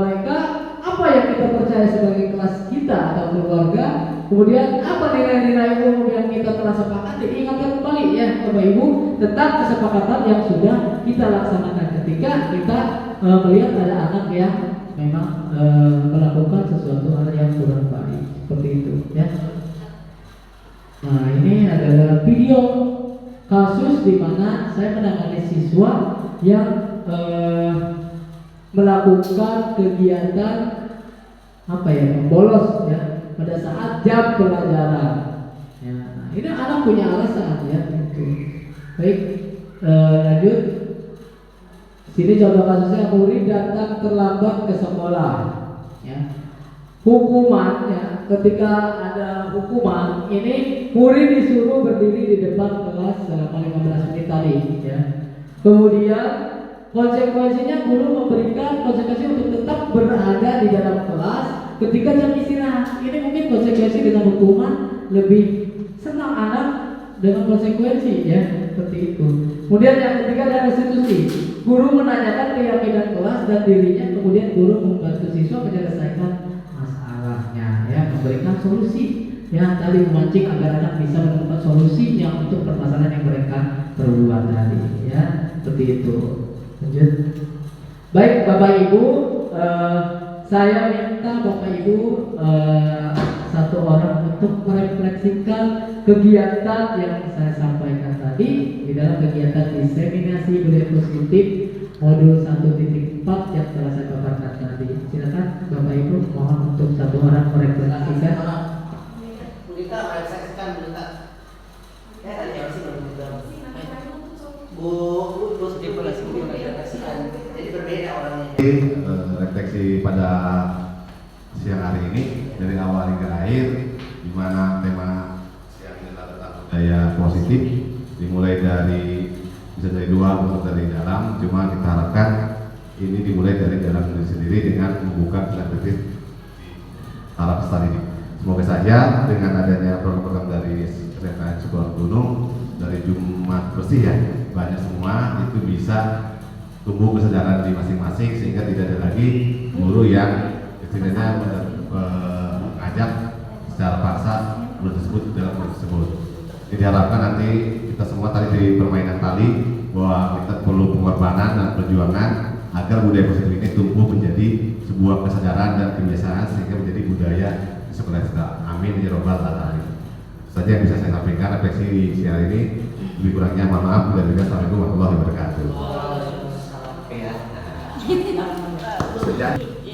mereka. Apa yang kita percaya sebagai kelas kita atau keluarga, kemudian apa nilai-nilai umum yang kita telah sepakati, diingatkan kembali, ya, Bapak Ibu, tentang kesepakatan yang sudah kita laksanakan ketika kita melihat ada anak yang memang melakukan sesuatu hal yang kurang baik, seperti itu, ya. Nah, ini adalah video kasus di mana saya menangani siswa yang melakukan kegiatan bolos, ya, pada saat jam pelajaran. Ya, ini anak punya alasan, ya. Gitu. Baik, lanjut. Sini contoh kasusnya, murid datang terlambat ke sekolah, ya. Hukumannya, ketika ada hukuman ini, murid disuruh berdiri di depan kelas selama 15 menit tadi, ya. Kemudian konsekuensinya guru memberikan konsekuensi untuk tetap berada di dalam kelas ketika jam istirahat. Ini mungkin konsekuensi dengan hukuman lebih senang anak dengan konsekuensi ya seperti itu. Kemudian yang ketiga adalah restitusi. Guru menanyakan keyakinan kelas dan dirinya, kemudian guru membantu siswa menyelesaikan masalahnya ya, memberikan solusi ya, tadi memancing agar anak bisa menemukan solusinya untuk permasalahan yang mereka perbuat tadi ya, seperti itu. Lanjut. Baik Bapak Ibu, saya minta Bapak Ibu satu orang untuk merefleksikan kegiatan yang saya sampaikan tadi di dalam kegiatan diseminasi budaya positif modul 1.4 yang telah saya paparkan tadi. Silakan Bapak Ibu, mohon untuk satu orang merefleksikan. Kita merefleksikan bentar. Ya tadi apa sih Bu terus merefleksikan. Jadi berbeda orangnya. Refleksi pada siang hari ini dari awal hingga akhir, di mana tema siang ini adalah tentang budaya positif, dimulai dari bisa dari luar maupun dari dalam. Cuma kita harapkan ini dimulai dari dalam diri sendiri dengan membuka perspektif di taraf besar ini. Semoga saja dengan adanya program-program dari SMK Sekolah Gunung dari Jumat Bersih ya, banyak semua itu bisa tumbuh kesadaran di masing-masing sehingga tidak ada lagi guru yang istilahnya mengajak secara paksa guru tersebut dalam guru tersebut. Jadi diharapkan nanti kita semua tadi di permainan tali bahwa kita perlu pengorbanan dan perjuangan agar budaya positif ini tumbuh menjadi sebuah kesadaran dan kebiasaan sehingga menjadi budaya di sekolah kita. Amin ya robbal alamin. Itu saja yang bisa saya sampaikan refleksi di siang ini. Lebih kurangnya mohon maaf dan juga assalamualaikum warahmatullahi wabarakatuh.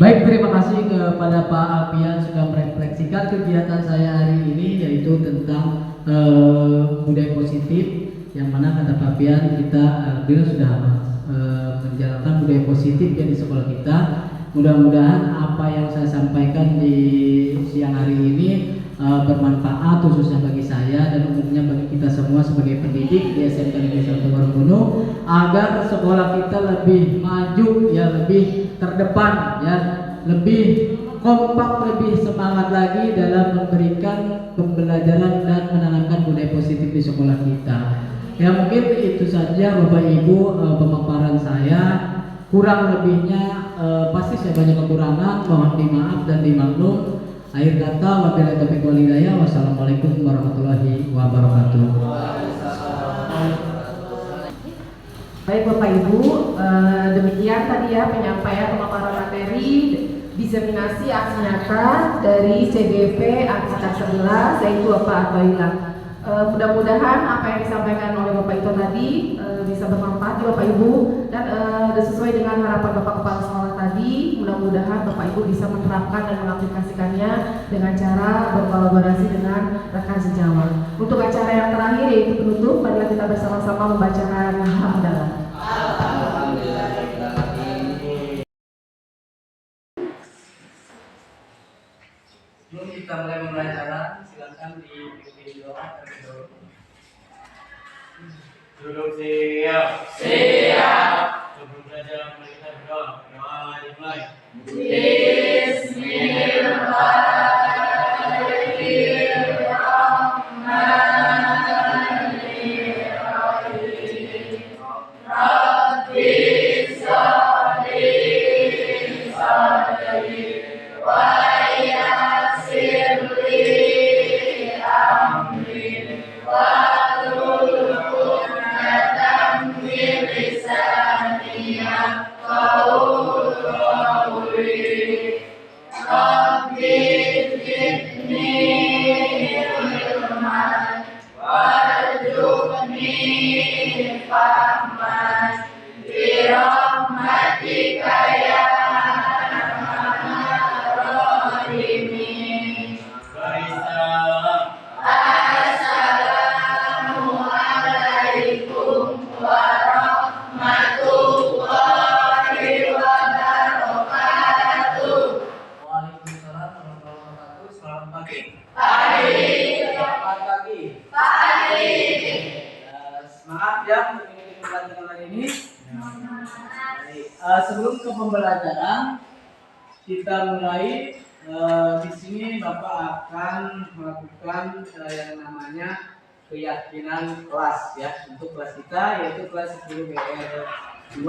Baik, terima kasih kepada Pak Alfian sudah merefleksikan kegiatan saya hari ini, yaitu tentang budaya positif, yang mana kata Pak Alfian kita alhamdulillah sudah menjalankan budaya positif ya di sekolah kita. Mudah-mudahan apa yang saya sampaikan di siang hari ini bermanfaat khususnya bagi saya dan umumnya bagi kita semua sebagai pendidik di SMK Negeri 1 Warunggunung, agar sekolah kita lebih maju ya, lebih terdepan ya, lebih kompak, lebih semangat lagi dalam memberikan pembelajaran dan menanamkan budaya positif di sekolah kita. Ya mungkin itu saja Bapak Ibu pemaparan saya. Kurang lebihnya pasti saya banyak kekurangan, mohon dimaaf dan dimaklum. Akhir kata wabillahi taufiq wal hidayah. Wassalamualaikum warahmatullahi wabarakatuh. Baik Bapak Ibu, demikian tadi ya penyampaian pemaparan materi diseminasi aksi nyata dari CGV Angkatan 11 yaitu Bapak Atoilah. Mudah-mudahan apa yang disampaikan oleh Bapak itu tadi bisa bermanfaat di Bapak Ibu dan sesuai dengan harapan Bapak Kepala Sekolah tadi. Mudah-mudahan Bapak Ibu bisa menerapkan dan mengaplikasikannya dengan cara berkolaborasi dengan rekan sejawat. Untuk acara yang terakhir yaitu penutup, marilah kita bersama-sama membacakan hamdalah. Sebelum kita mulai acara, silakan dipimpin doa terlebih dahulu. Duduk siap. Siap. Sebelum saja kita berdoa, dimulai. sebelum ke pembelajaran kita mulai. Di sini Bapak akan melakukan yang namanya keyakinan kelas ya untuk kelas kita, yaitu kelas 10 BR2.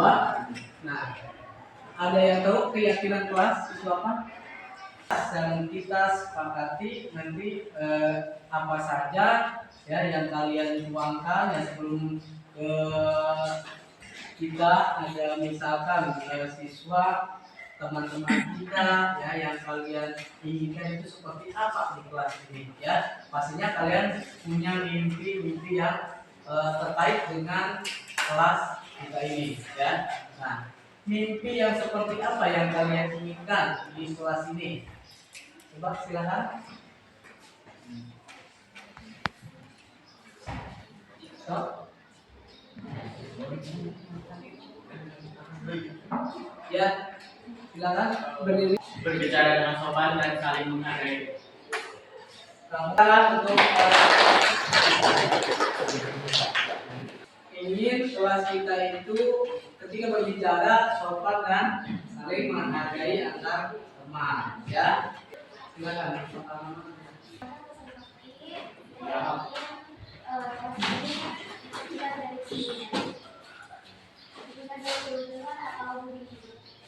Nah, ada yang tahu keyakinan kelas itu apa? Dan kita sepakati nanti apa saja ya yang kalian tuangkan ya sebelum kita ada misalkan siswa teman-teman kita ya yang kalian inginkan itu seperti apa di kelas ini ya. Pastinya kalian punya mimpi-mimpi yang terkait dengan kelas kita ini ya. Nah, mimpi yang seperti apa yang kalian inginkan di kelas ini? Coba silakan. So. Ya, silakan berdiri. Berbicara dengan sopan dan saling menghargai. Tangan untuk ingin kelas kita itu ketika berbicara sopan dan saling menghargai antar teman ya. Silakan.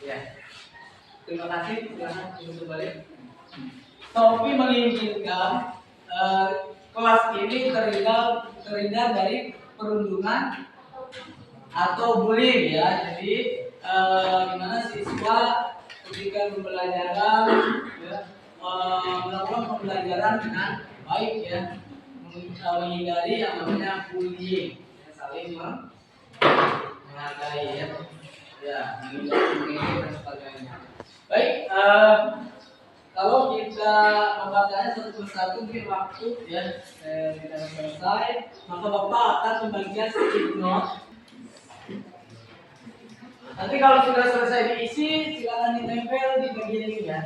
Ya. Terima kasih. Silakan kembali. Sophie menginginkan kelas ini terhindar dari perundungan atau bullying ya. Jadi gimana siswa ketika pembelajaran ya, melakukan pembelajaran dengan baik ya, menghindari yang namanya bullying, ya, saling menghargai ya, menghindari dan sebagainya. Baik, kalau kita membacanya satu persatu mungkin waktu ya tidak selesai, maka Bapak akan membagikan sedikit note. Nanti kalau sudah selesai diisi, silakan ditempel di bagian ini ya.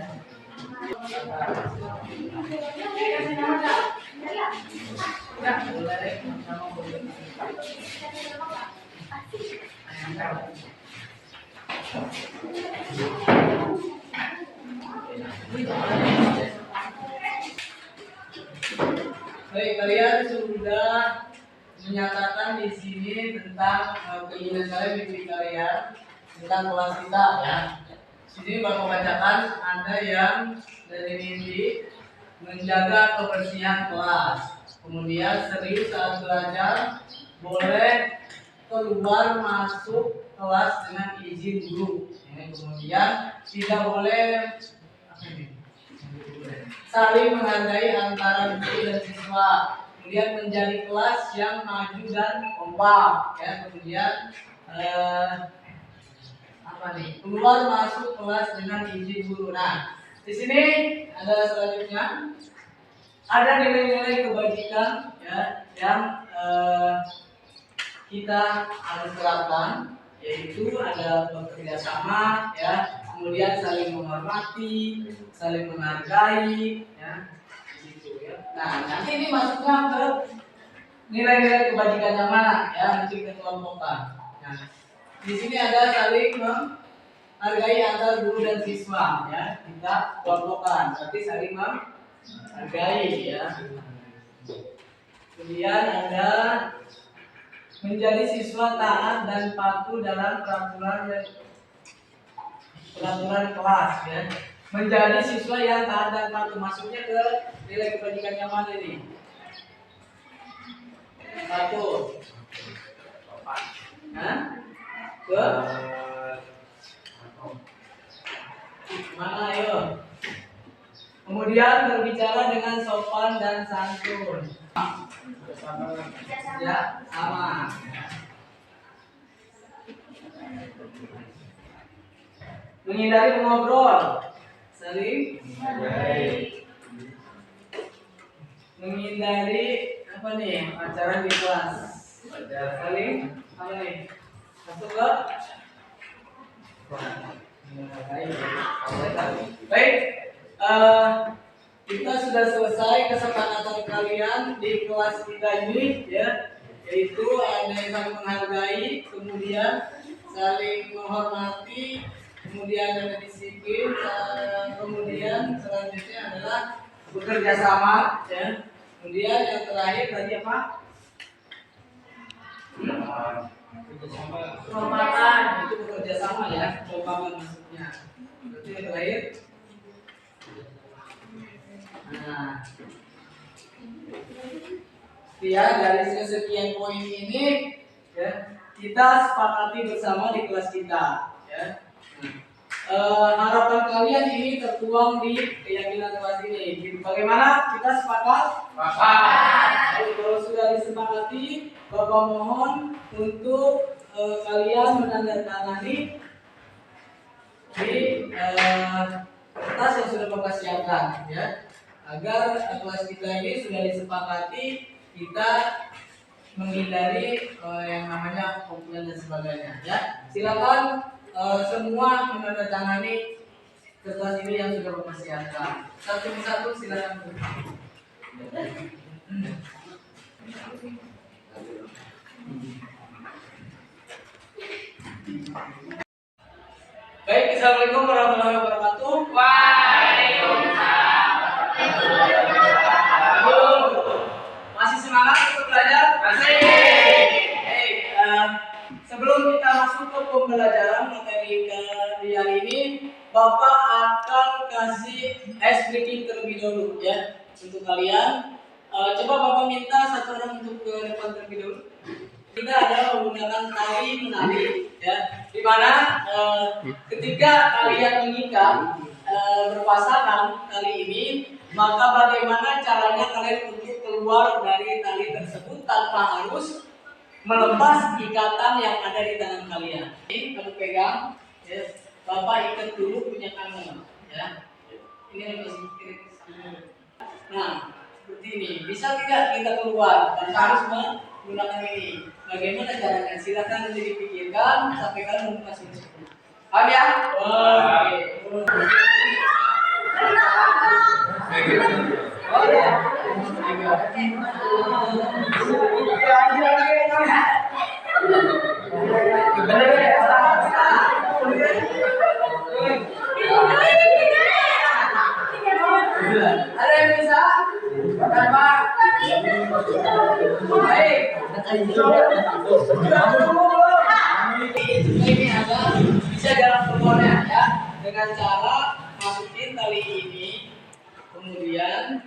Baik, kalian sudah menyatakan di sini tentang keinginan kalian, mimpi kalian tentang kelas kita ya. Sini Bapak bacakan ada yang dari mimpi menjaga kebersihan kelas, kemudian serius saat belajar, boleh keluar masuk kelas dengan izin guru, ya, kemudian tidak boleh saling menghargai antara guru dan siswa, kemudian menjadi kelas yang maju dan kompak ya, kemudian keluar masuk kelas dengan izin guru. Nah, di sini ada selanjutnya ada nilai-nilai kebajikan ya yang kita harus terapkan, yaitu ada bekerja sama ya, kemudian saling menghormati, saling menghargai ya, gitu ya. Nah, nanti ini masuknya ke nilai-nilai kebajikan yang mana ya, nanti kita kelompokkan. Nah, di sini ada saling menghargai antar guru dan siswa ya, kita kelompokkan, berarti saling menghargai ya. Kemudian ada menjadi siswa taat dan patuh dalam peraturan kelas ya. Menjadi siswa yang taat dan patuh, masuknya ke nilai kebajikan yang mana ini? Patuh. Nah, ke mana ayo? Kemudian berbicara dengan sopan dan santun. Ya, sama. Menghindari mengobrol, saling menghindari apa nih? Pacaran di kelas. Saling apa nih? Masuk ke baik, kita sudah selesai kesepakatan kalian di kelas kita ini ya, yaitu ada yang saling menghargai, kemudian saling menghormati, kemudian ada disiplin, kemudian selanjutnya adalah bekerja sama, ya. Kemudian yang terakhir tadi apa? Kekompakan, itu bekerja sama ya, kekompakan maksudnya. Berarti yang terakhir. Nah, ya dari sekian poin ini, ya, kita sepakati bersama di kelas kita, ya. Harapan kalian ini tertuang di keyakinan kelas ini. Bagaimana kita sepakat? Sepakat. Jadi kalau sudah disepakati, Bapak mohon untuk kalian menandatangani di kertas yang sudah Bapak siapkan, ya, agar kelas kita ini sudah disepakati, kita menghindari yang namanya komplain dan sebagainya, ya. Silakan semua menandatangani kertas ini yang sudah Bapak siapkan. Satu persatu silakan. Baik, assalamualaikum warahmatullahi wabarakatuh. Waalaikumsalam. Masih semangat untuk belajar? Masih. Baik, sebelum kita masuk ke pembelajaran materi di hari ini, Bapak akan kasih ice breaking terlebih dahulu, ya, untuk kalian. Coba Bapak minta satu orang untuk ke depan terlebih dahulu. Kita adalah menggunakan tali menari, ya, di mana ketika kalian mengikat berpasangan tali ini, maka bagaimana caranya kalian untuk keluar dari tali tersebut tanpa harus melepas ikatan yang ada di tangan kalian. Ini kamu pegang, ya. Bapak ikat dulu punya kamu, ya. Ini harus nah, seperti ini. Bisa tidak kita keluar tanpa harus menggunakan ini? Bagaimana caranya? Silakan nanti dipikirkan sampai kalian membuka solusi. Paham ya? Oke. Ada yang bisa? Apa? Baik. Ini ada bisa dalam keluarnya, ya, dengan cara masukin tali ini, kemudian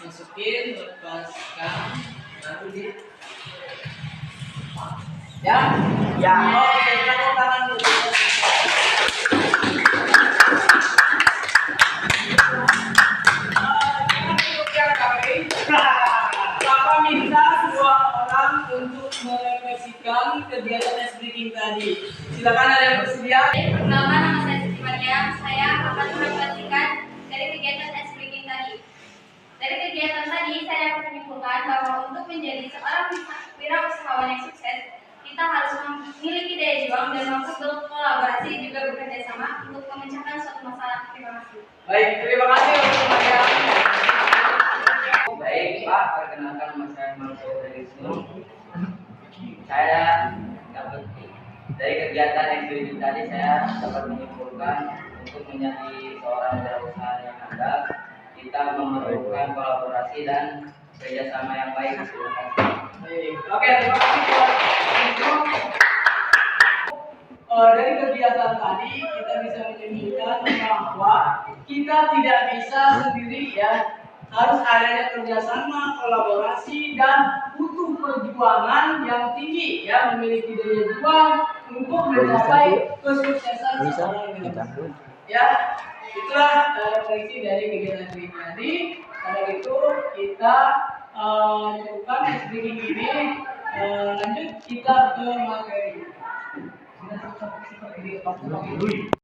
masukin, lepaskan, lalu di, ya, ya. Oke, tepuk tangan dulu. Bapak minta dua orang untuk merefleksikan kegiatan ice breaking tadi. Silakan, ada yang bersedia? Perkenalkan, nama saya Siti Mariam. Saya akan merefleksikan dari kegiatan ice breaking tadi. Dari kegiatan tadi, saya dapat menyimpulkan bahwa untuk menjadi seorang wirausahawan yang sukses, kita harus memiliki daya juang dan mampu berkolaborasi juga bekerja sama untuk memecahkan suatu masalah. Terima kasih. Baik, terima kasih untuk Mariam. Baik, Pak, perkenalkan nama saya Marco dari Sulung. Saya dapat dari kegiatan ekspedisi tadi, saya dapat menyimpulkan untuk menjadi seorang wirausaha yang handal, kita memerlukan kolaborasi dan kerjasama yang baik. Terima kasih. Baik, oke, terima kasih. Dari kegiatan tadi kita bisa menyimpulkan bahwa kita tidak bisa sendiri, ya. Harus adanya kerjasama, kolaborasi, dan butuh perjuangan yang tinggi, ya, memiliki daya juang untuk mencapai kesuksesan seorang wirausaha. Ya, itulah refleksi dari kegiatan ini tadi. Karena itu kita cukupkan speaking ini, lanjut kita ke materi.